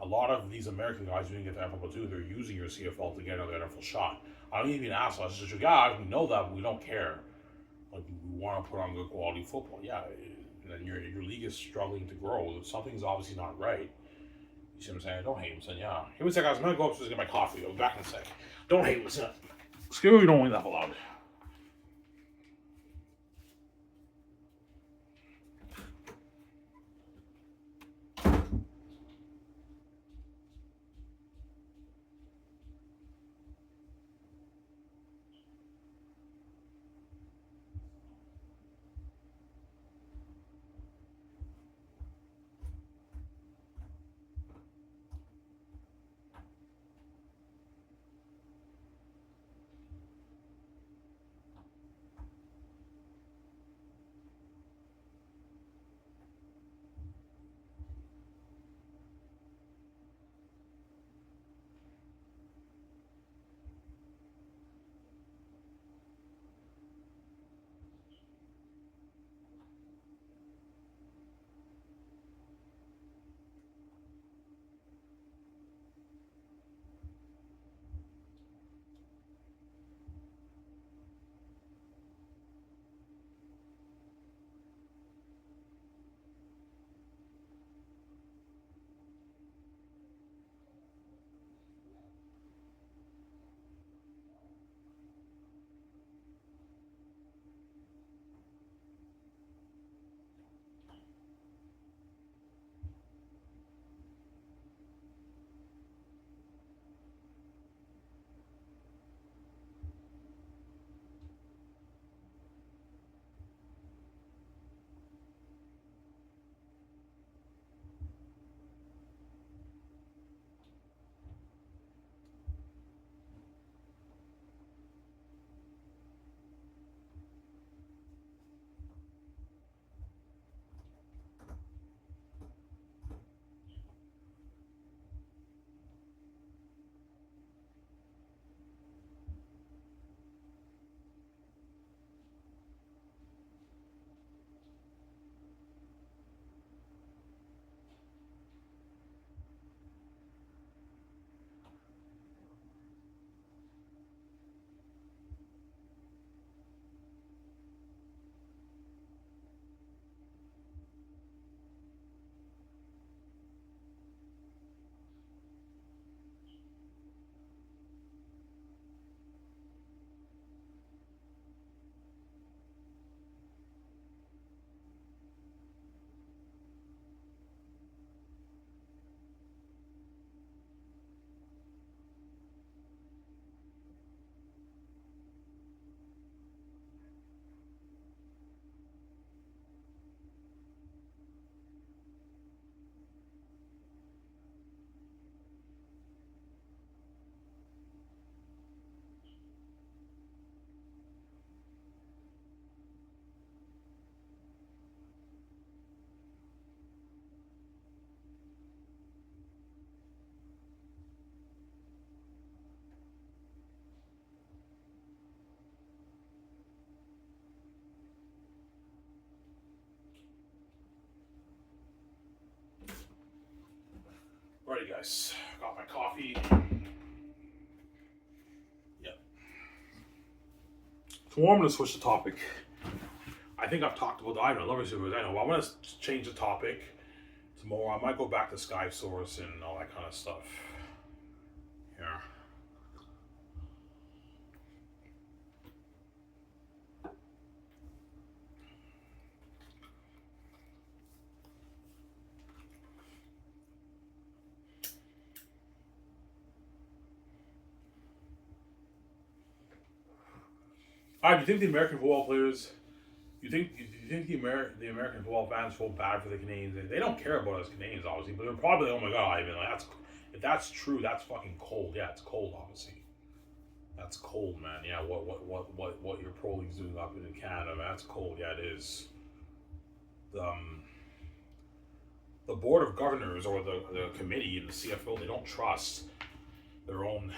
A lot of these American guys who didn't get the NFL too, they're using your CFL to get another NFL shot. I don't even ask us. It's just, yeah, we know that, but we don't care. Like, we want to put on good quality football. Yeah, and then your league is struggling to grow. Something's obviously not right. You see what I'm saying? Don't hate him, son. Yeah. Hey, what's that, guys? I'm going to go upstairs and get my coffee. I'll be back in a sec. Don't hate him, son. Screw you, don't win that loud. Alrighty, guys. Got my coffee. Yep. So I'm going to switch the topic. I think I've talked about the I love receivers. I know. I'm going to change the topic tomorrow. I might go back to Sky Source and all that kind of stuff. Yeah. Do you think the American football players? You think the American football fans feel bad for the Canadians? They don't care about us Canadians, obviously, but they're probably like, oh my god, Ivan, like if that's true, that's fucking cold. Yeah, it's cold, obviously. That's cold, man. Yeah, what your pro league's doing up in Canada, man, that's cold. Yeah, it is. The board of governors or the committee in the CFL, they don't trust their own.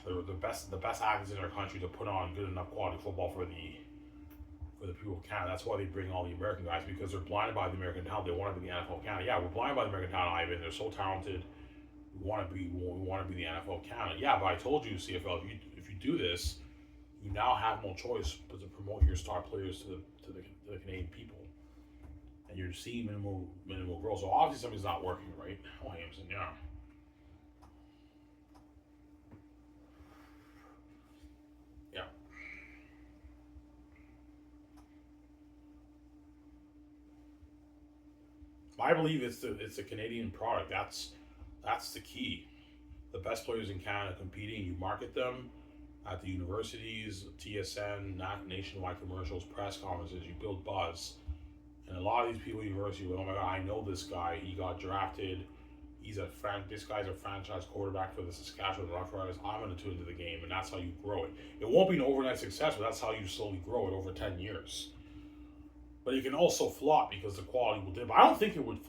They're the best athletes in their country to put on good enough quality football for the people of Canada. That's why they bring all the American guys, because they're blinded by the American talent. They want to be the NFL Canada. Yeah, we're blinded by the American talent, Ivan. They're so talented. We want to be the NFL Canada. Yeah, but I told you, CFL, if you do this, you now have no choice but to promote your star players to the Canadian people, and you're seeing minimal growth. So obviously something's not working, right? Williamson, yeah. I believe it's a Canadian product. That's the key. The best players in Canada competing. You market them at the universities, TSN, not nationwide commercials, press conferences. You build buzz, and a lot of these people at university go, "Oh my god, I know this guy. He got drafted. This guy's a franchise quarterback for the Saskatchewan Roughriders. I'm going to tune into the game," and that's how you grow it. It won't be an overnight success, but that's how you slowly grow it over 10 years. But it can also flop because the quality will dip. I don't think it will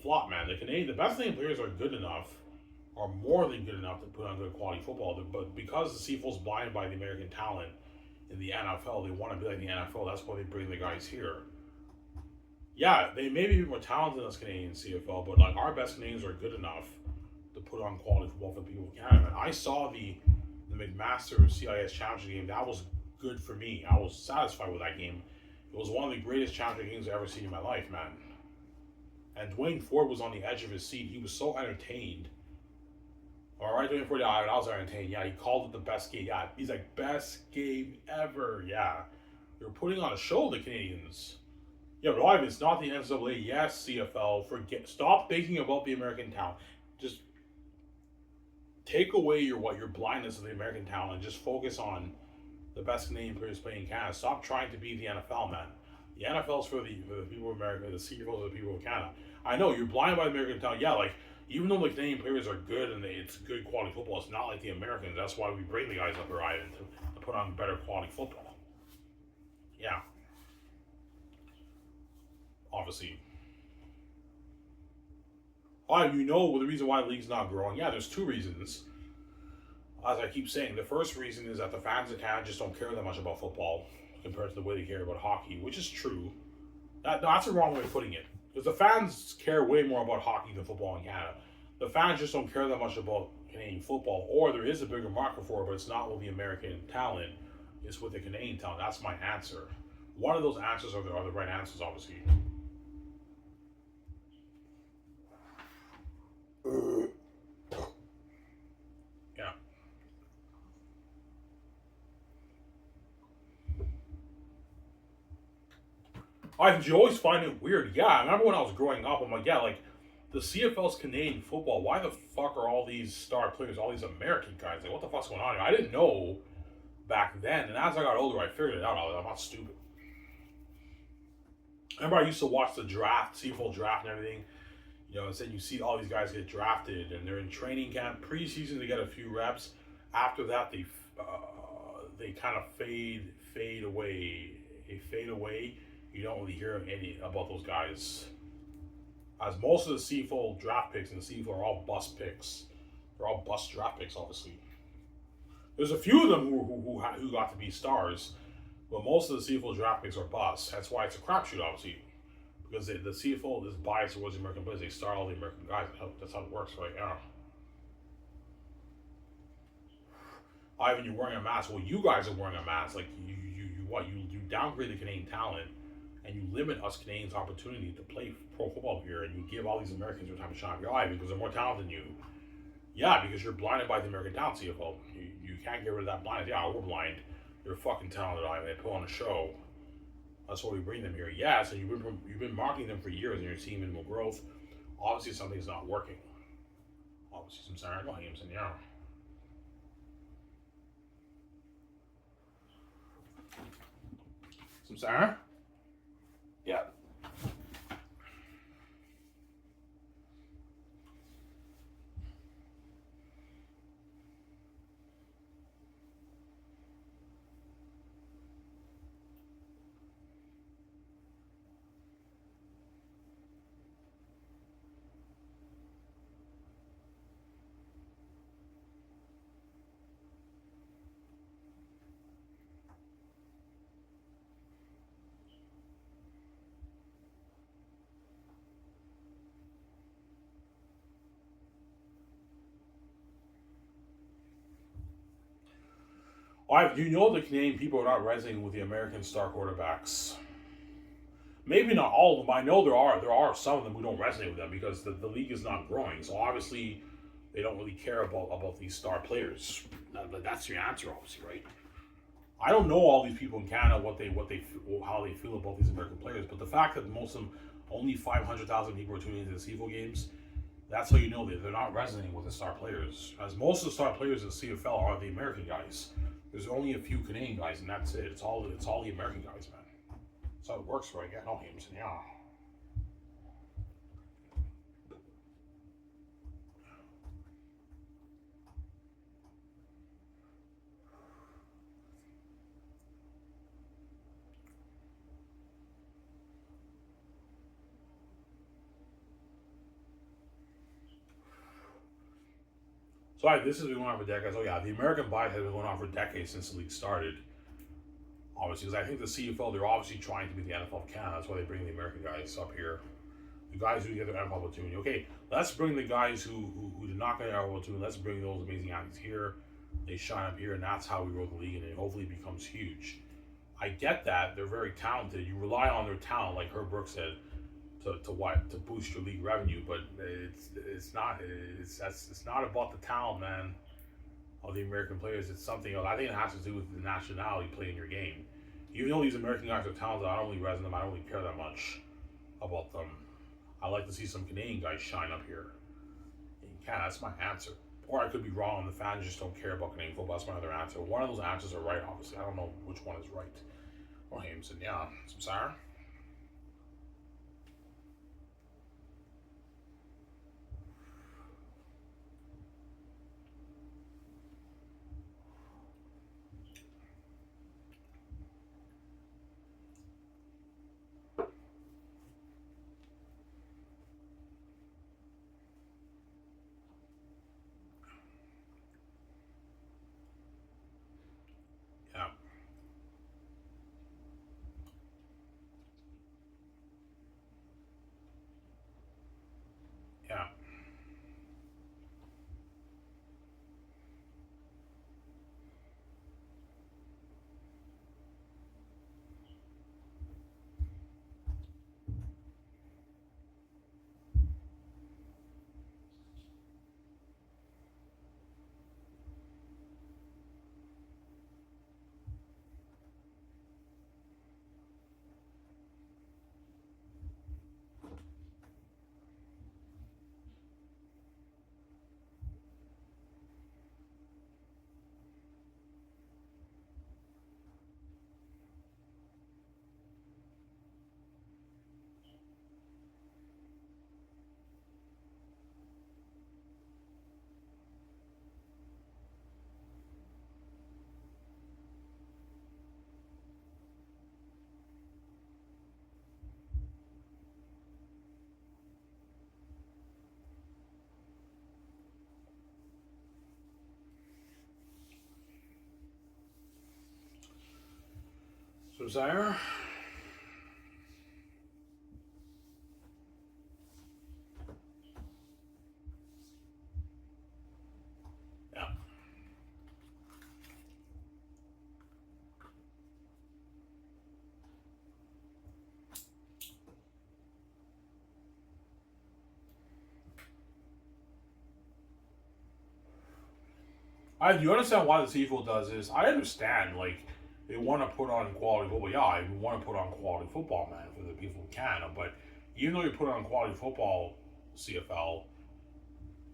flop, man. The best Canadian players are good enough, are more than good enough to put on good quality football. But because the CFL's blinded by the American talent in the NFL, they want to be like the NFL. That's why they bring the guys here. Yeah, they may be more talented than us Canadian CFL, but like our best Canadians are good enough to put on quality football for people in Canada. I saw the McMaster CIS Championship game. That was good for me. I was satisfied with that game. It was one of the greatest championship games I've ever seen in my life, man. And Dwayne Ford was on the edge of his seat. He was so entertained. All right, Dwayne Ford, yeah, I was entertained. Yeah, he called it the best game. Yeah, he's like, best game ever. Yeah. You're putting on a show, the Canadians. Yeah, but Ivan, it's not the NCAA. Yes, CFL. Stop thinking about the American talent. Just take away your blindness of the American talent and just focus on the best Canadian players playing in Canada. Stop trying to be the NFL, man. The NFL's for the people of America. The CFL's for the people of Canada. I know you're blinded by the American talent. Yeah, like even though the Canadian players are good and it's good quality football, it's not like the Americans. That's why we bring the guys up here, Ivan, to put on better quality football. Yeah. Obviously. You know the reason why the league's not growing. Yeah, there's two reasons. As I keep saying, the first reason is that the fans in Canada just don't care that much about football compared to the way they care about hockey, which is true. That's the wrong way of putting it. Because the fans care way more about hockey than football in Canada. The fans just don't care that much about Canadian football, or there is a bigger market for it, but it's not with the American talent, it's with the Canadian talent. That's my answer. One of those answers are the right answers, obviously. Yeah. You always find it weird. Yeah, I remember when I was growing up, I'm like, yeah, like, the CFL's Canadian football, why the fuck are all these star players, all these American guys? Like, what the fuck's going on here? I didn't know back then, and as I got older, I figured it out. I'm not stupid. I remember I used to watch the draft, CFL draft and everything. You know, and then you see all these guys get drafted, and they're in training camp, preseason, they get a few reps. After that, they kind of fade away. They fade away. You don't really hear any about those guys. As most of the CFL draft picks in the CFL are all bust picks. They're all bust draft picks, obviously. There's a few of them who got to be stars, but most of the CFL draft picks are busts. That's why it's a crapshoot, obviously. Because the CFL is biased towards the American players. They star all the American guys. That's how it works right now. Ivan, you're wearing a mask. Well, you guys are wearing a mask. Like you downgrade the Canadian talent, and you limit us Canadians' opportunity to play pro football here, and you give all these Americans their time to shine. You're Ivan because they're more talented than you. Yeah, because you're blinded by the American talent, CFL. You can't get rid of that blindness. Yeah, we're blind. You're fucking talented, Ivan. They put on a show. That's why we bring them here. Yes, and you've been marketing them for years, and you're seeing minimal growth. Obviously, something's not working. Obviously, some Sarah Williams, and yeah. Some Sarah? Yeah. You know the Canadian people are not resonating with the American star quarterbacks. Maybe not all of them. I know there are some of them who don't resonate with them because the league is not growing. So obviously, they don't really care about these star players. That's your answer, obviously, right? I don't know all these people in Canada how they feel about these American players, but the fact that most of them, only 500,000 people are tuning into the CFL games, that's how you know that they're not resonating with the star players. As most of the star players in the CFL are the American guys. There's only a few Canadian guys, and that's it. It's all the American guys, man. That's how it works, right? Yeah, no Jameson, yeah. So this has been going on for decades. Oh yeah, the American bias has been going on for decades since the league started. Obviously, because I think the CFL, they're obviously trying to be the NFL of Canada. That's why they bring the American guys up here. The guys who get their NFL opportunity. Okay, let's bring the guys who did not get their NFL opportunity. Let's bring those amazing athletes here. They shine up here, and that's how we grow the league, and it hopefully becomes huge. I get that they're very talented. You rely on their talent, like Herb Brooks said, to boost your league revenue, but it's not about the talent, man, of the American players. It's something else. I think it has to do with the nationality playing your game. Even though these American guys are talented, I don't really resonate them. I don't really care that much about them. I like to see some Canadian guys shine up here in Canada. That's my answer. Or I could be wrong, and the fans just don't care about Canadian football. That's my other answer. One of those answers are right, obviously. I don't know which one is right. Well, Jameson, yeah. Some Sarah? Yeah. Yeah. Some Sarah? Yeah. I do understand why the CFL does this. I understand, like, they want to put on quality football. Yeah, I want to put on quality football, man, for the people in Canada. But even though you put on quality football, CFL,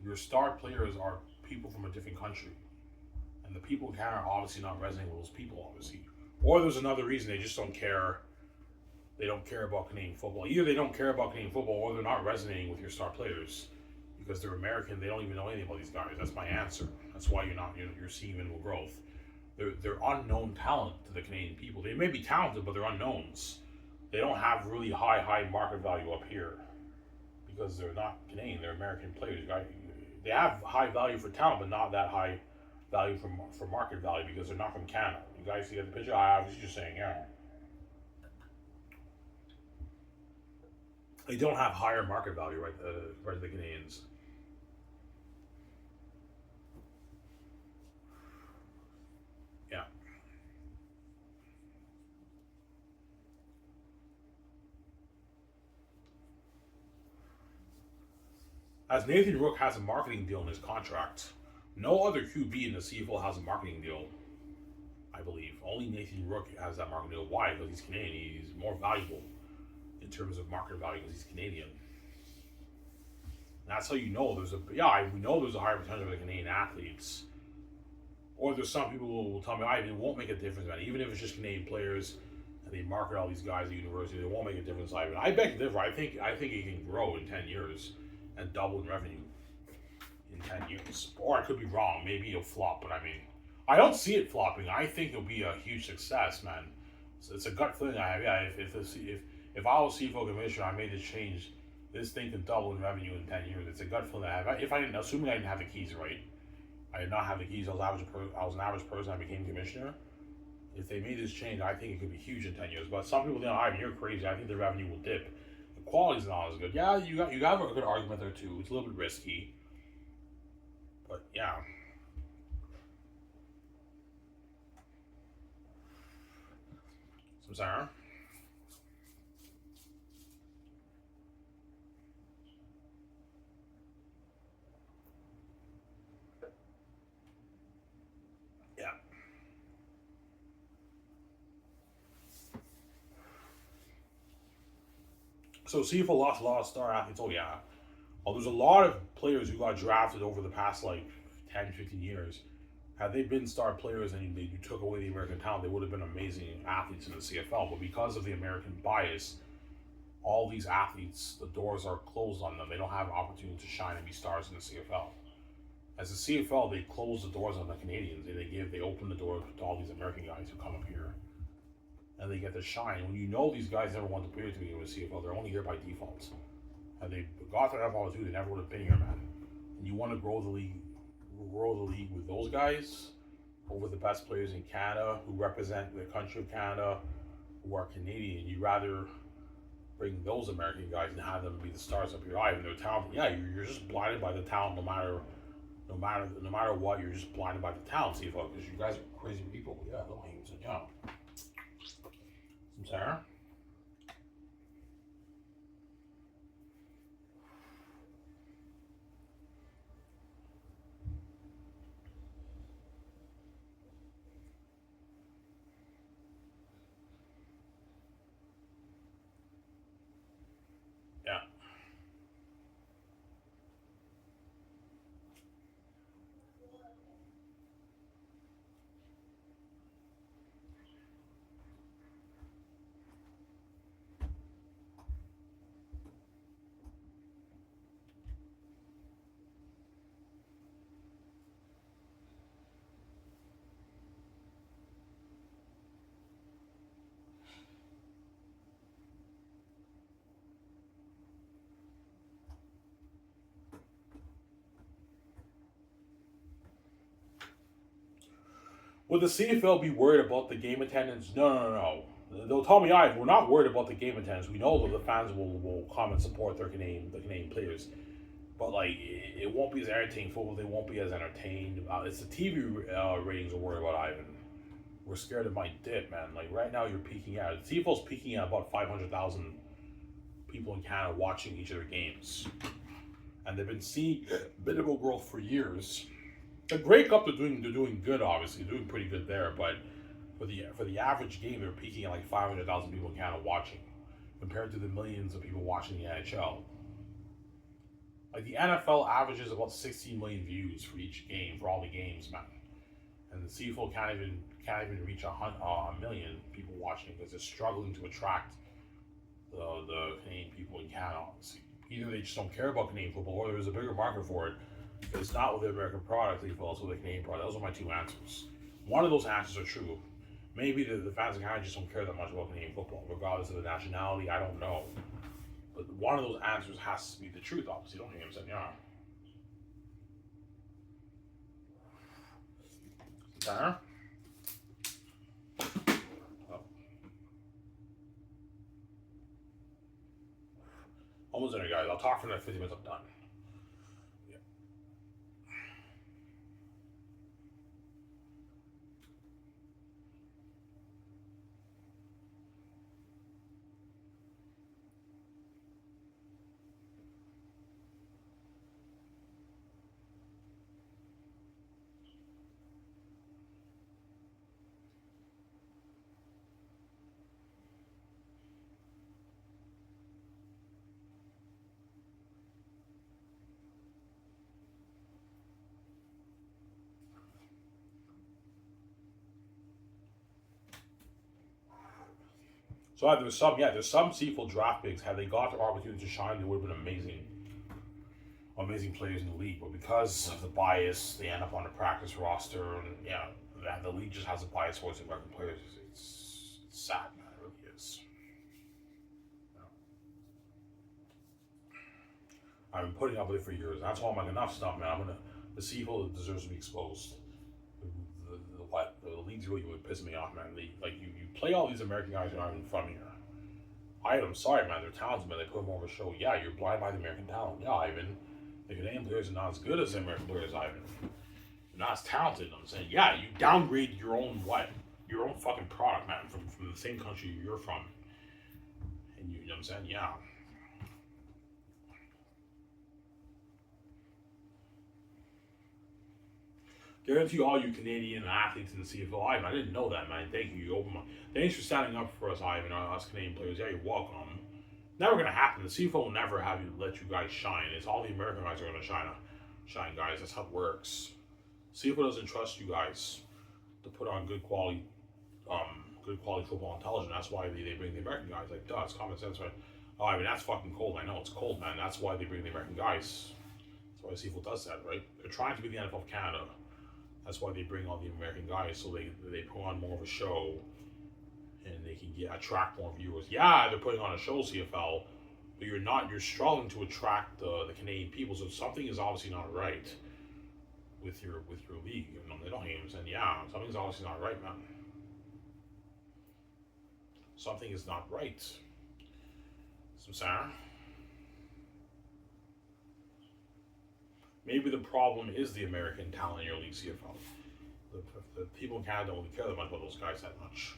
your star players are people from a different country. And the people in Canada are obviously not resonating with those people, obviously. Or there's another reason, they just don't care. They don't care about Canadian football. Either they don't care about Canadian football or they're not resonating with your star players because they're American. They don't even know anything about these guys. That's my answer. That's why you're seeing minimal growth. They're unknown talent to the Canadian people. They may be talented, but they're unknowns. They don't have really high market value up here because they're not Canadian. They're American players. They have high value for talent, but not that high value for market value because they're not from Canada. You guys see the picture? I was just saying, yeah. They don't have higher market value, right? The Canadians. Yeah. As Nathan Rook has a marketing deal in his contract, no other QB in the CFL has a marketing deal. I believe only Nathan Rook has that marketing deal. Why? Because he's Canadian. He's more valuable in terms of market value because he's Canadian. And that's how you know we know there's a higher potential of the Canadian athletes. Or there's some people who will tell me, it won't make a difference, man. Even if it's just Canadian players and they market all these guys at the university, it won't make a difference. I beg to differ. I think it can grow in 10 years and double in revenue in 10 years. Or I could be wrong. Maybe it'll flop, but I mean, I don't see it flopping. I think it'll be a huge success, man. So it's a gut feeling I have. Yeah, if I was CFO commissioner, I made this change. This thing can double in revenue in 10 years. It's a gut feeling I have. If I didn't, assuming I didn't have the keys, right? I did not have the keys. I was an average person. I became commissioner. If they made this change, I think it could be huge in 10 years. But some people think, you're crazy. I think the revenue will dip. The quality's not as good. Yeah, you got a good argument there too. It's a little bit risky, but yeah. So Sarah. Yeah. So CFL lost a lot of star athletes. Oh yeah. Well, there's a lot of players who got drafted over the past like 10, 15 years. Had they been star players and you took away the American talent, they would have been amazing athletes in the CFL. But because of the American bias, all these athletes, the doors are closed on them. They don't have an opportunity to shine and be stars in the CFL. As the CFL, they close the doors on the Canadians. They open the door to all these American guys who come up here, and they get to shine. When you know these guys never want to play to begin with CFL, they're only here by default. Had they got their FL2, they never would have been here, man. And you want to grow the league with those guys over the best players in Canada who represent the country of Canada, who are Canadian. You'd rather bring those American guys and have them be the stars of your eye and they're talented. Yeah, you're just blinded by the talent no matter what. You're just blinded by the talent, CFL, because you guys are crazy people. Yeah, no, yeah. Some Sarah. Yeah. Would the CFL be worried about the game attendance? No. They'll tell me, we're not worried about the game attendance. We know that the fans will come and support the Canadian players. But like, it won't be as entertaining football. They won't be as entertained. It's the TV ratings we're worried about, Ivan. We're scared it might dip, man. Like right now, you're peaking out. The CFL's peaking at about 500,000 people in Canada watching each of their games, and they've been seeing minimal growth for years. The Grey Cup, they're doing good. Obviously, they're doing pretty good there. But for the average game, they're peaking at like 500,000 people in Canada watching, compared to the millions of people watching the NHL. Like the NFL averages about 16 million views for each game for all the games, man. And the CFL can't even reach a million people watching because they're struggling to attract the Canadian people in Canada. Obviously, either they just don't care about Canadian football, or there's a bigger market for it. But it's not with the American product, they feel it's with the Canadian product. Those are my two answers. One of those answers are true. Maybe the fans in Canada just don't care that much about Canadian football, regardless of the nationality. I don't know. But one of those answers has to be the truth, obviously. Don't hear him saying, yeah. Tanner? Oh. Almost there, guys. I'll talk for the next 50 minutes. I'm done. Yeah. So there's some CFL draft picks. Had they got the opportunity to shine, they would have been amazing players in the league. But because of the bias, they end up on the practice roster, and yeah, the league just has a bias towards American players. It's sad, man. It really is. Yeah. I've been putting up with it for years. That's why I'm like, enough stuff, man. The CFL deserves to be exposed. The league's really pissing me off, man. You play all these American guys who aren't even from here. I'm sorry, man. They're talented, man. They put them over a show. Yeah, you're blind by the American talent. Yeah, Ivan. The Canadian players are not as good as the American players, Ivan. They're not as talented. I'm saying, yeah, you downgrade your own what? Your own fucking product, man, from the same country you're from. And you know what I'm saying? Yeah. Guarantee all you Canadian athletes in the CFL. Ivan, I didn't know that, man. Thank you. You opened my. Thanks for standing up for us, Ivan. Us Canadian players. Yeah, you're welcome. Never gonna happen. The CFL will never have you let you guys shine. It's all the American guys are gonna shine, guys. That's how it works. CFL doesn't trust you guys to put on good quality football on television. That's why they bring the American guys. Like, duh, it's common sense, right? Oh, I mean, that's fucking cold. I know it's cold, man. That's why they bring the American guys. That's why CFL does that, right? They're trying to be the NFL of Canada. That's why they bring all the American guys, so they put on more of a show, and they can attract more viewers. Yeah, they're putting on a show, CFL, but you're struggling to attract the Canadian people. So something is obviously not right with your league. You know, they don't hate him saying, yeah, something's obviously not right, man. Something is not right. So Sarah, maybe the problem is the American talent in your league, CFL. The people in Canada don't really care that much about those guys that much.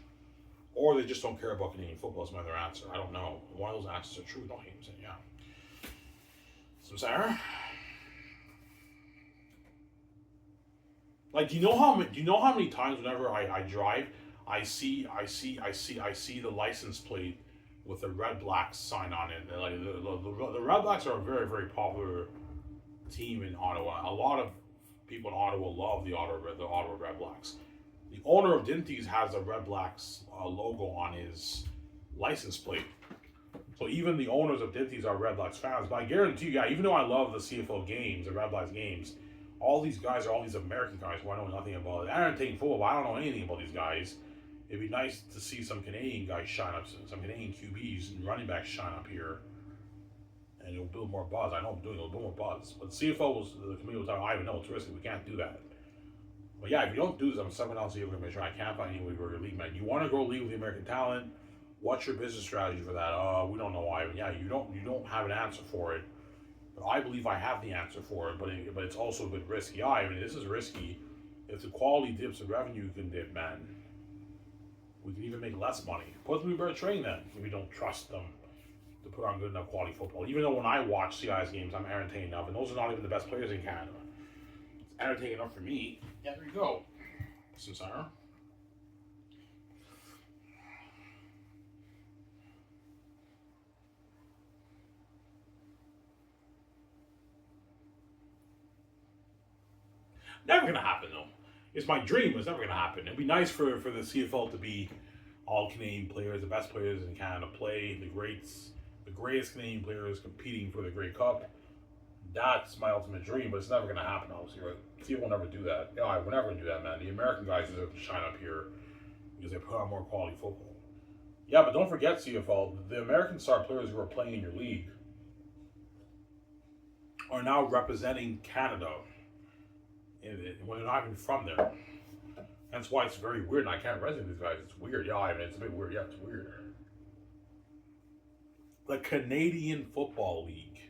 Or they just don't care about Canadian football is my other answer. I don't know. One of those answers are true. Don't hate him saying, yeah. So Sarah? Like, do you know how many times whenever I drive, I see the license plate with the Red Blacks sign on it. And like the Red Blacks are a very, very popular team in Ottawa. A lot of people in Ottawa love the Ottawa Red Blacks. The owner of Dinties has a Red Blacks logo on his license plate. So even the owners of Dinties are Red Blacks fans. But I guarantee you, yeah, even though I love the CFL games, the Red Blacks games, all these guys are all these American guys who I know nothing about it. I don't take football, but I don't know anything about these guys. It'd be nice to see some Canadian guys shine up, some Canadian QBs and running backs shine up here, and it'll build more buzz. I know I'm doing it, it'll build more buzz. But the committee was like, I even know it's risky. We can't do that. But yeah, if you don't do this, I'm stepping down CFL Commissioner. I can't find any way to grow your league, man. You want to grow a league with the American talent? What's your business strategy for that? We don't know, Ivan. Yeah, you don't have an answer for it. But I believe I have the answer for it. But it's also a bit risky. Ivan, this is risky. If the quality dips, the revenue can dip, man. We can even make less money. Plus, we better train them if we don't trust them to put on good enough quality football. Even though when I watch CIS games, I'm entertained enough, and those are not even the best players in Canada. entertaining enough for me. Yeah, there you go. Sincere. Never gonna happen though. It's my dream. It's never gonna happen. It'd be nice for the CFL to be all Canadian players, the best players in Canada play, the greatest Canadian players competing for the Grey Cup. That's my ultimate dream, but it's never gonna happen. Obviously, right? CFL will never do that. Yeah, we're never gonna do that, man. The American guys deserve to shine up here because they put on more quality football. Yeah, but don't forget CFL. The American star players who are playing in your league are now representing Canada when they're not even from there. That's why it's very weird, and I can't resonate with these guys. It's weird. Yeah, I mean, it's a bit weird. Yeah, it's weird. The Canadian Football League,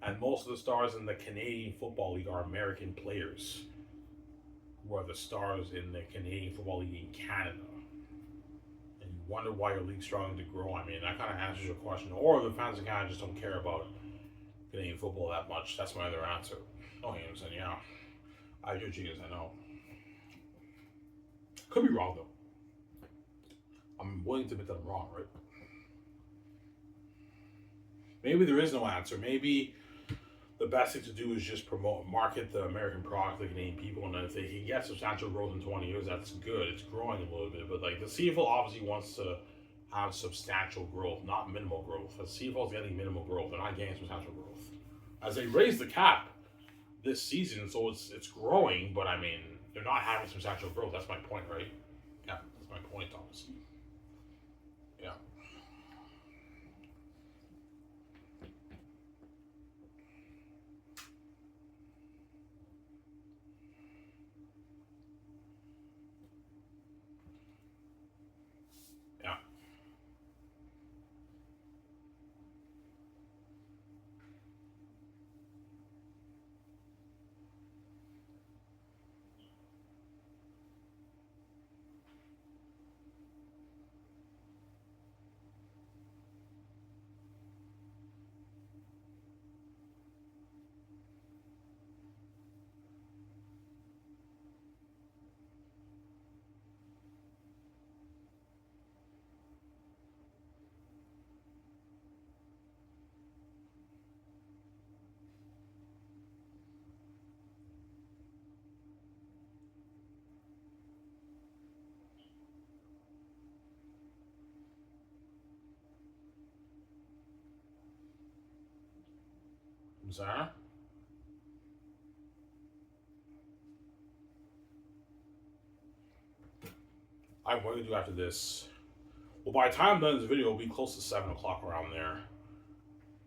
and most of the stars in the Canadian Football League are American players who are the stars in the Canadian Football League in Canada. And you wonder why your league's struggling to grow. I mean, that kind of answers your question. Or the fans of Canada just don't care about Canadian football that much. That's my other answer. Oh, you know what I'm saying? Yeah. You're a genius, I know. Could be wrong, though. I'm willing to admit that I'm wrong, right? Maybe there is no answer. Maybe the best thing to do is just market the American product to the Canadian people, and if they can get substantial growth in 20 years, that's good. It's growing a little bit, but like the CFL obviously wants to have substantial growth, not minimal growth. The CFL is getting minimal growth; they're not getting substantial growth. As they raise the cap this season, so it's growing, but I mean they're not having substantial growth. That's my point, right? Yeah, that's my point, Thomas. Yeah. Yeah. I'm sorry. I'm going to do after this. Well, by the time I'm done this video, it'll be close to 7 o'clock around there.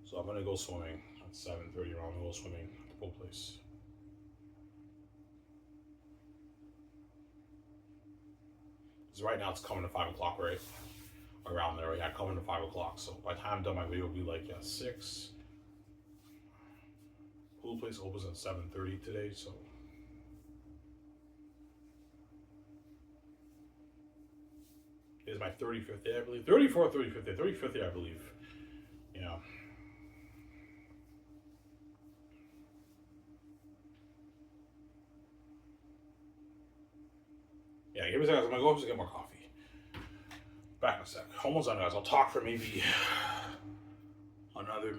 So I'm gonna go swimming at 7:30 around. I'm gonna go swimming at the pool place. Because right now it's coming to 5 o'clock, right? Around there, yeah, coming to 5 o'clock. So by the time I'm done my video, it'll be like 6. Pool place opens at 7:30 today, so. It's my 35th day, I believe. 34th, 35th day. 35th day, I believe. Yeah. Yeah, give me a second. I'm gonna go up and get more coffee. Back in a sec. Almost done, guys. I'll talk for maybe another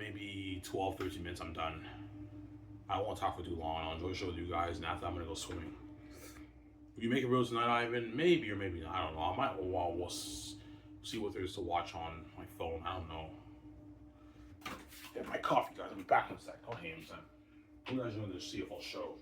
12, 13 minutes. I'm done. I won't talk for too long. I'll enjoy the show with you guys, and after I'm gonna go swimming. Will you make a video tonight, Ivan? Maybe or maybe not. I don't know. I might. Well, we'll see what there is to watch on my phone. I don't know. Get my coffee, guys. I'll be back in a sec. Don't hate him, son. You guys are doing the CFL show.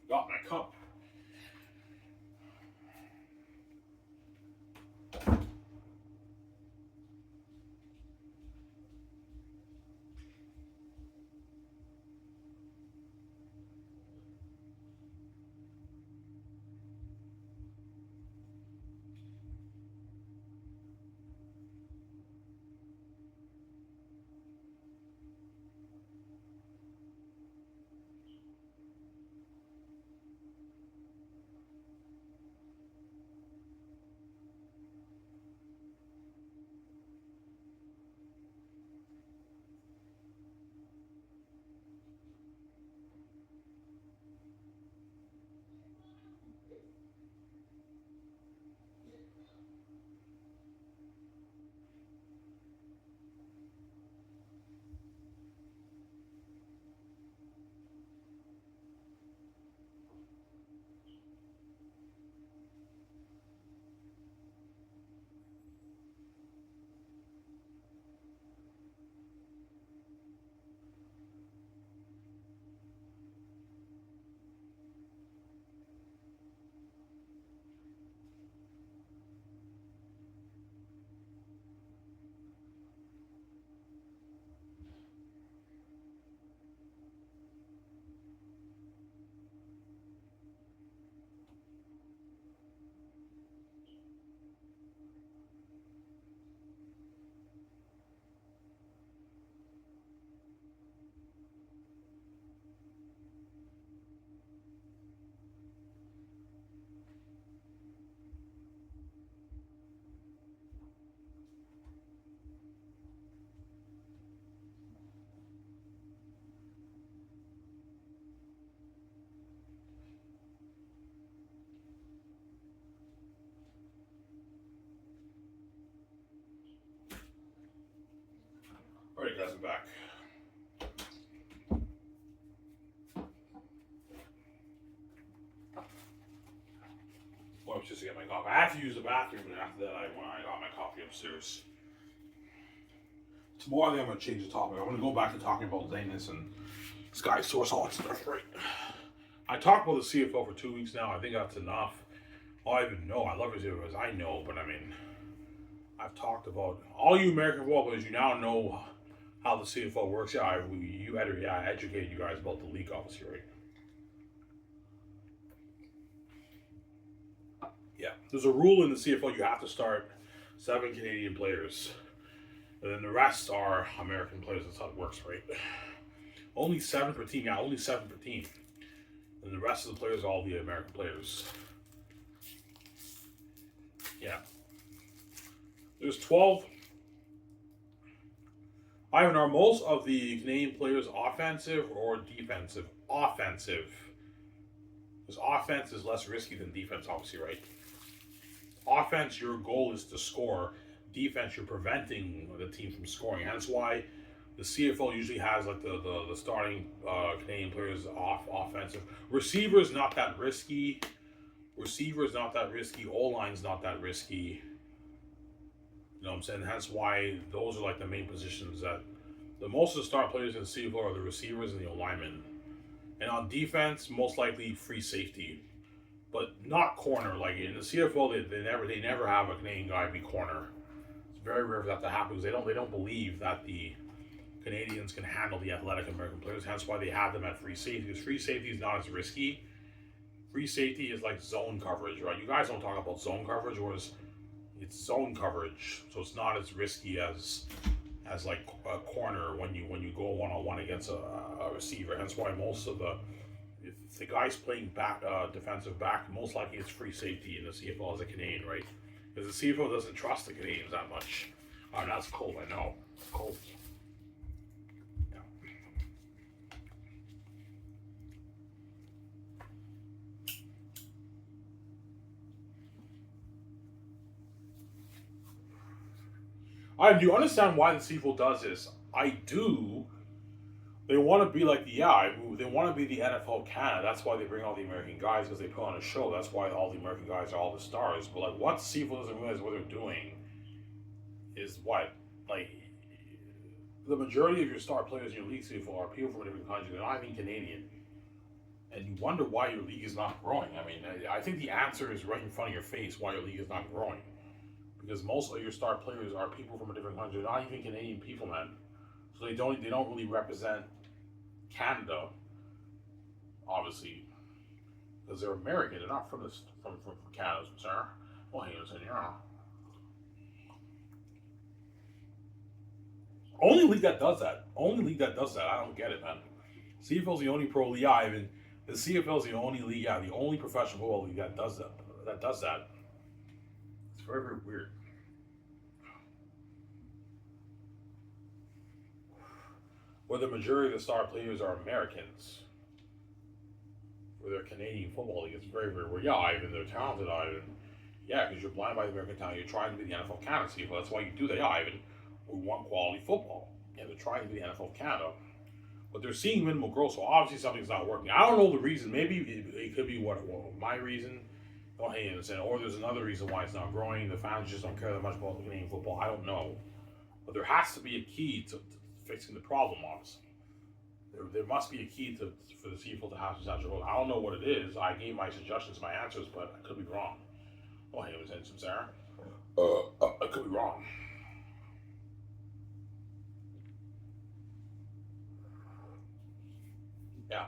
Got my cup. All right, guys, I'm back. Well, I was just to get my coffee. I have to use the bathroom, and after that, I got my coffee upstairs. Tomorrow, I'm going to change the topic. I'm going to go back to talking about Zanus and Sky Source, all that stuff, right? I talked about the CFL for 2 weeks now. I think that's enough. All I even know, I love it as I know, but I mean, I've talked about all you American football players. You now know how the CFL works. Yeah, you had to educate you guys about the league, obviously, right? Yeah, there's a rule in the CFL. You have to start 7 Canadian players, and then the rest are American players. That's how it works, right? Only 7 per team. Yeah, only 7 per team, and the rest of the players are all the American players. Yeah. There's 12. Ivan, are most of the Canadian players offensive or defensive? Offensive. Because offense is less risky than defense, obviously, right? Offense, your goal is to score. Defense, you're preventing the team from scoring. That's why the CFL usually has like the starting Canadian players offensive. Receivers not that risky. O-line's not that risky. You know what I'm saying? That's why those are like the main positions that the most of the star players in the CFL are the receivers and the linemen. And on defense, most likely free safety. but not corner. Like in the CFL, they never have a Canadian guy be corner. It's very rare for that to happen because they don't believe that the Canadians can handle the athletic American players. Hence why they have them at free safety. Because free safety is not as risky. Free safety is like zone coverage, right? You guys don't talk about zone coverage, whereas it's zone coverage, so it's not as risky as like a corner when you go one on one against a receiver. Hence why most of the if the guy's playing back defensive back, most likely it's free safety in the CFL as a Canadian, right? Because the CFL doesn't trust the Canadians that much. That's cold, I know. It's cold. Yeah. Do you understand why the CFL does this? I do. They want to be like they want to be the NFL Canada. That's why they bring all the American guys because they put on a show. That's why all the American guys are all the stars. But like, what CFL doesn't realize what they're doing is what like the majority of your star players in your league CFL are people from a different country. They're not even Canadian, and you wonder why your league is not growing. I mean, I think the answer is right in front of your face why your league is not growing because most of your star players are people from a different country. They're not even Canadian people, man. So they don't really represent Canada, obviously, because they're American. They're not from Canada, sir. Oh, hang on a second. Yeah. Only league that does that. Only league that does that. I don't get it, man. CFL's the only pro league. Yeah, even the CFL's the only league. Yeah, the only professional football league that does that. That does that. It's very very weird. Where the majority of the star players are Americans. For their Canadian football league, it's very, very weird. Yeah, Ivan, they're talented, Ivan. Yeah, because you're blind by the American talent. You're trying to be the NFL Canada CFL. That's why you do that. Yeah, Ivan, we want quality football. Yeah, they're trying to be the NFL Canada. But they're seeing minimal growth, so obviously something's not working. I don't know the reason. Maybe it could be my reason. Oh, hey, or there's another reason why it's not growing. The fans just don't care that much about the Canadian football. I don't know. But there has to be a key to fixing the problem, honestly. There must be a key for the CFL to have such a role. I don't know what it is. I gave my suggestions, my answers, but I could be wrong. Oh, hey, was some Sarah? I could be wrong. Yeah.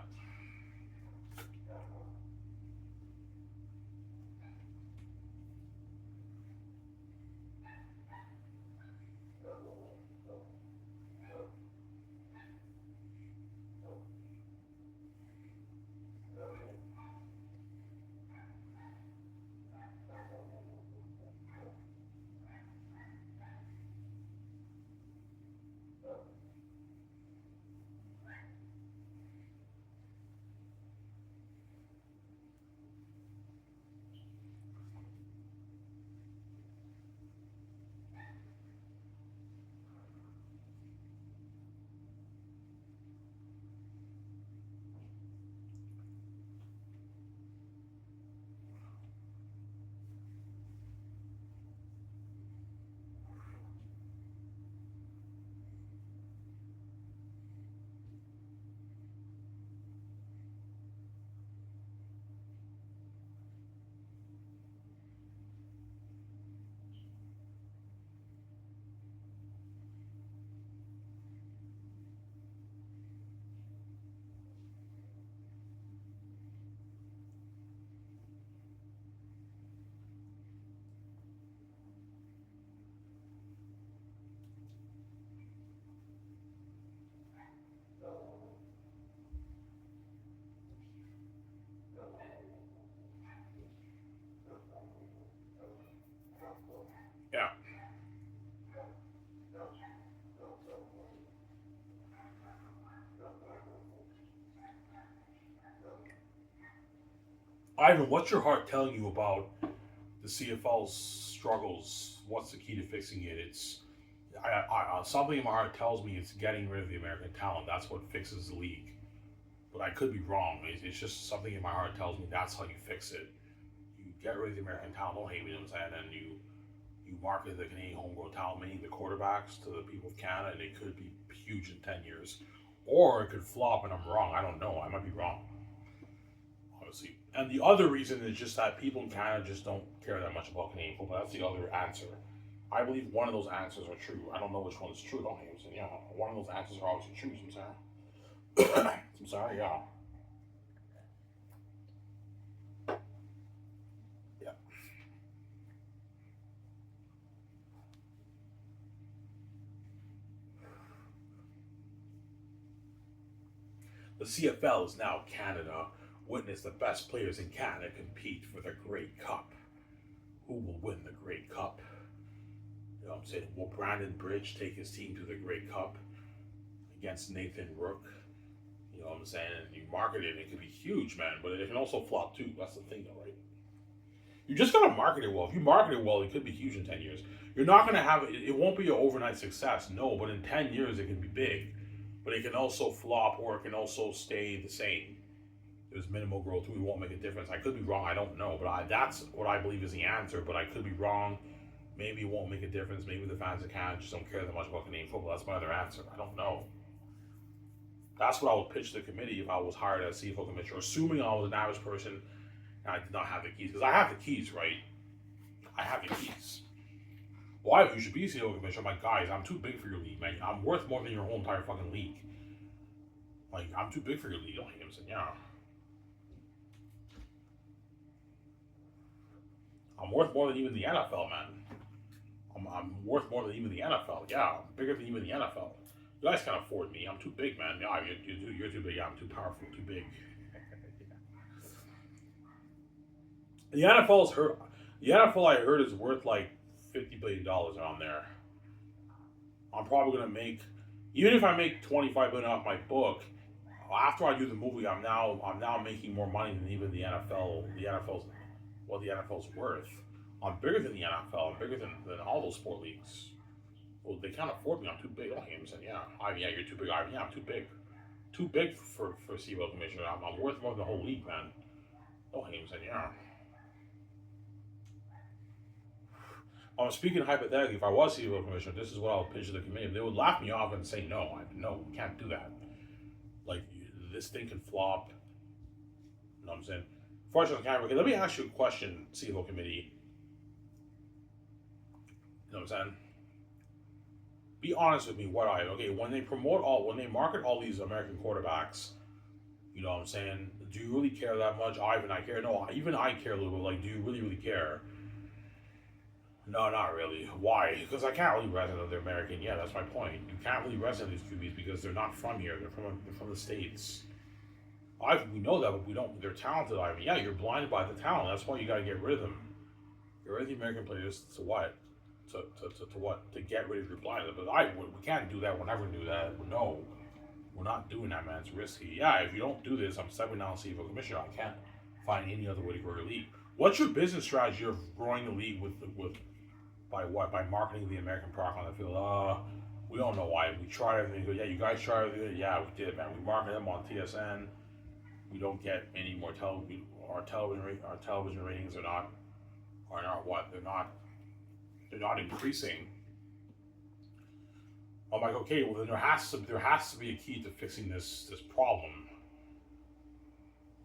Yeah. Ivan, what's your heart telling you about the CFL's struggles? What's the key to fixing it? It's something in my heart tells me it's getting rid of the American talent. That's what fixes the league. But I could be wrong. It's just something in my heart tells me that's how you fix it. You get rid of the American talent, don't hate me, and then you market the Canadian homegrown talent, meaning the quarterbacks, to the people of Canada, and it could be huge in 10 years. Or it could flop and I'm wrong. I don't know. I might be wrong, honestly. And the other reason is just that people in Canada just don't care that much about Canadian football. That's the other answer. I believe one of those answers are true. I don't know which one is true, though. Yeah, one of those answers are obviously true. I'm sorry. I'm sorry, yeah. Yeah. The CFL is now Canada. Witness the best players in Canada compete for the Grey Cup. Who will win the Grey Cup? You know what I'm saying? Will Brandon Bridge take his team to the Grey Cup against Nathan Rook? You know what I'm saying? And you market it, it could be huge, man, but it can also flop too. That's the thing, though, right? You just gotta market it well. If you market it well, it could be huge in 10 years. You're not gonna have it, it won't be an overnight success, no, but in 10 years it can be big. But it can also flop or it can also stay the same. There's minimal growth, we won't make a difference. I could be wrong, I don't know, but that's what I believe is the answer, but I could be wrong. Maybe it won't make a difference. Maybe the fans of Canada just don't care that much about Canadian football. That's my other answer. I don't know. That's what I would pitch to the committee if I was hired as CFL commissioner, assuming I was an average person and I did not have the keys. Because I have the keys, right? I have the keys. Why you should be CFL commissioner? I'm like, guys, I'm too big for your league, man. I'm worth more than your whole entire fucking league. Like, I'm too big for your league. Like him saying, yeah. I'm worth more than even the NFL, man. I'm worth more than even the NFL. Yeah, I'm bigger than even the NFL. You guys can't afford me. I'm too big, man. Yeah, you're too big. Yeah, I'm too powerful, too big. The NFL's hurt. The NFL I heard is worth like $50 billion around there. I'm probably gonna make, even if I make $25 billion off my book, after I do the movie, I'm now making more money than even the NFL. The NFL's worth. I'm bigger than the NFL. I'm bigger than all those sport leagues. Well, they can't afford me. I'm too big. Oh, James said, yeah. Yeah, you're too big. Yeah, I'm too big. Too big for CFL commissioner. I'm worth more than the whole league, man. Oh, James said, yeah. I'm speaking hypothetically. If I was CFL commissioner, this is what I would pitch to the committee. They would laugh me off and say, no, we can't do that. Like, this thing can flop. You know what I'm saying? Fortunately, okay, let me ask you a question, CFL committee. You know what I'm saying? Be honest with me. When they market all these American quarterbacks, you know what I'm saying? Do you really care that much? I care. No, even I care a little bit. Like, do you really, really care? No, not really. Why? Because I can't really resonate with the American. Yeah, that's my point. You can't really resonate with these QBs because they're not from here. They're from the States. We know that, but we don't. They're talented. Yeah, you're blinded by the talent. That's why you got to get rid of them. Get rid of the American players to what? To what? To get rid of your blindness. But we can't do that. We'll never do that. No, we're not doing that, man. It's risky. Yeah, if you don't do this, I'm stepping down CFL commissioner. I can't find any other way to grow your league. What's your business strategy of growing the league by what? By marketing the American product on the field? We don't know why. We tried everything. Yeah, you guys tried everything. Yeah, we did, man. We marketed them on TSN. We don't get any more television. Our television ratings are not what? They're not increasing. I'm like, okay, well then there has to be a key to fixing this problem.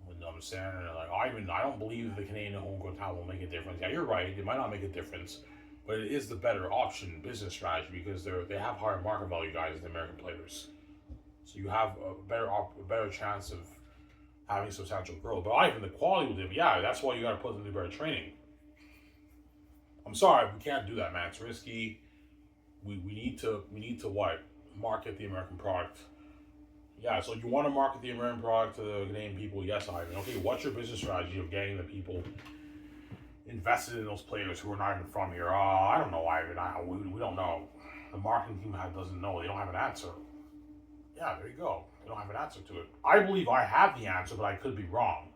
You know what I'm saying? And like, I don't believe the Canadian homegrown talent will make a difference. Yeah, you're right. It might not make a difference, but it is the better option business strategy because they have higher market value guys than the American players. So you have a better chance of having substantial growth. But even the quality will dip. Yeah, that's why you got to put them through better training. I'm sorry, we can't do that, man. It's risky. We need to what? Market the American product. Yeah, so you want to market the American product to the Canadian people? Yes, Ivan. Okay, what's your business strategy of getting the people invested in those players who are not even from here? I don't know, Ivan. We don't know. The marketing team doesn't know. They don't have an answer. Yeah, there you go. They don't have an answer to it. I believe I have the answer, but I could be wrong.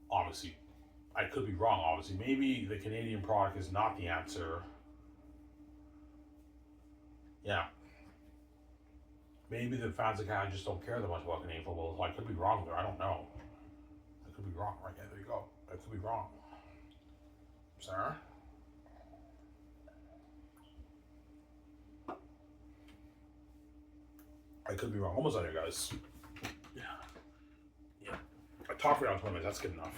Obviously. I could be wrong, obviously. Maybe the Canadian product is not the answer. Yeah. Maybe the fans of Canada just don't care that much about Canadian football. So I could be wrong there. I don't know. I could be wrong. Right, yeah, there you go. I could be wrong. Sarah? I could be wrong. Almost on here, guys. Yeah. I talked for around 20 minutes. That's good enough.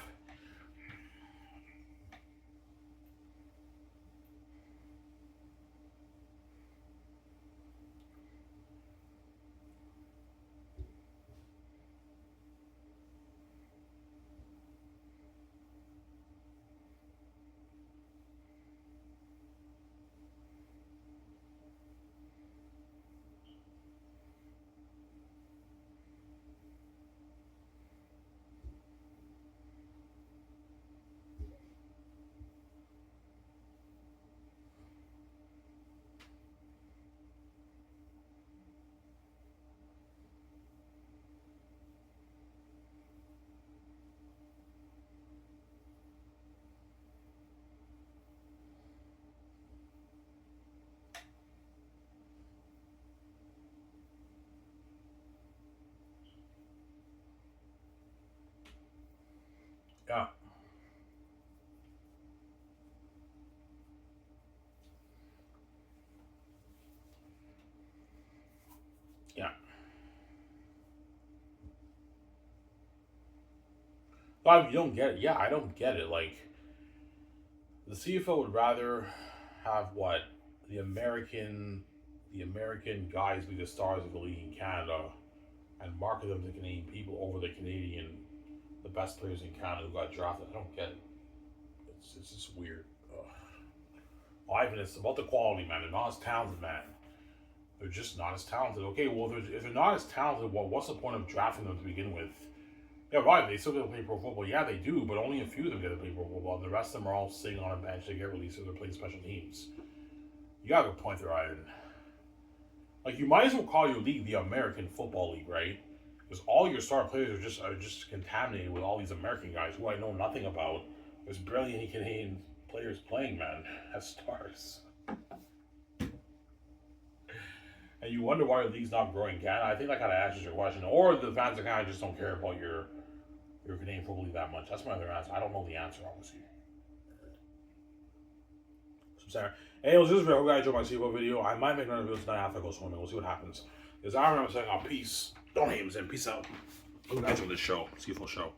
Yeah. Yeah. But you don't get it. Yeah, I don't get it. Like, the CFL would rather have what the American, the American guys be the stars of the league in Canada and market them to Canadian people over the Canadian, the best players in Canada who got drafted. I don't get it. It's just weird. Ugh. Ivan, it's about the quality, man. They're not as talented, man. They're just not as talented. Okay, well, if they're not as talented, well, what's the point of drafting them to begin with? Yeah, right. They still get to play pro football. Yeah, they do, but only a few of them get to play pro football. The rest of them are all sitting on a bench. They get released or they're playing special teams. You got a good point there, Ivan. Like, you might as well call your league the American Football League, right? Because all your star players are just contaminated with all these American guys who I know nothing about. There's barely any Canadian players playing, man, as stars. And you wonder why your league's not growing in Canada. I think that kind of answers your question. Or the fans that kind of just don't care about your Canadian Football League that much. That's my other answer. I don't know the answer, obviously. So I'm sorry. Hey, this is real. Hope you guys enjoyed my CFL video. I might make another video tonight after I go swimming. We'll see what happens. Because I remember saying, oh, peace. Don't hate him, saying peace out. Hope you guys enjoyed this show. CFL Show.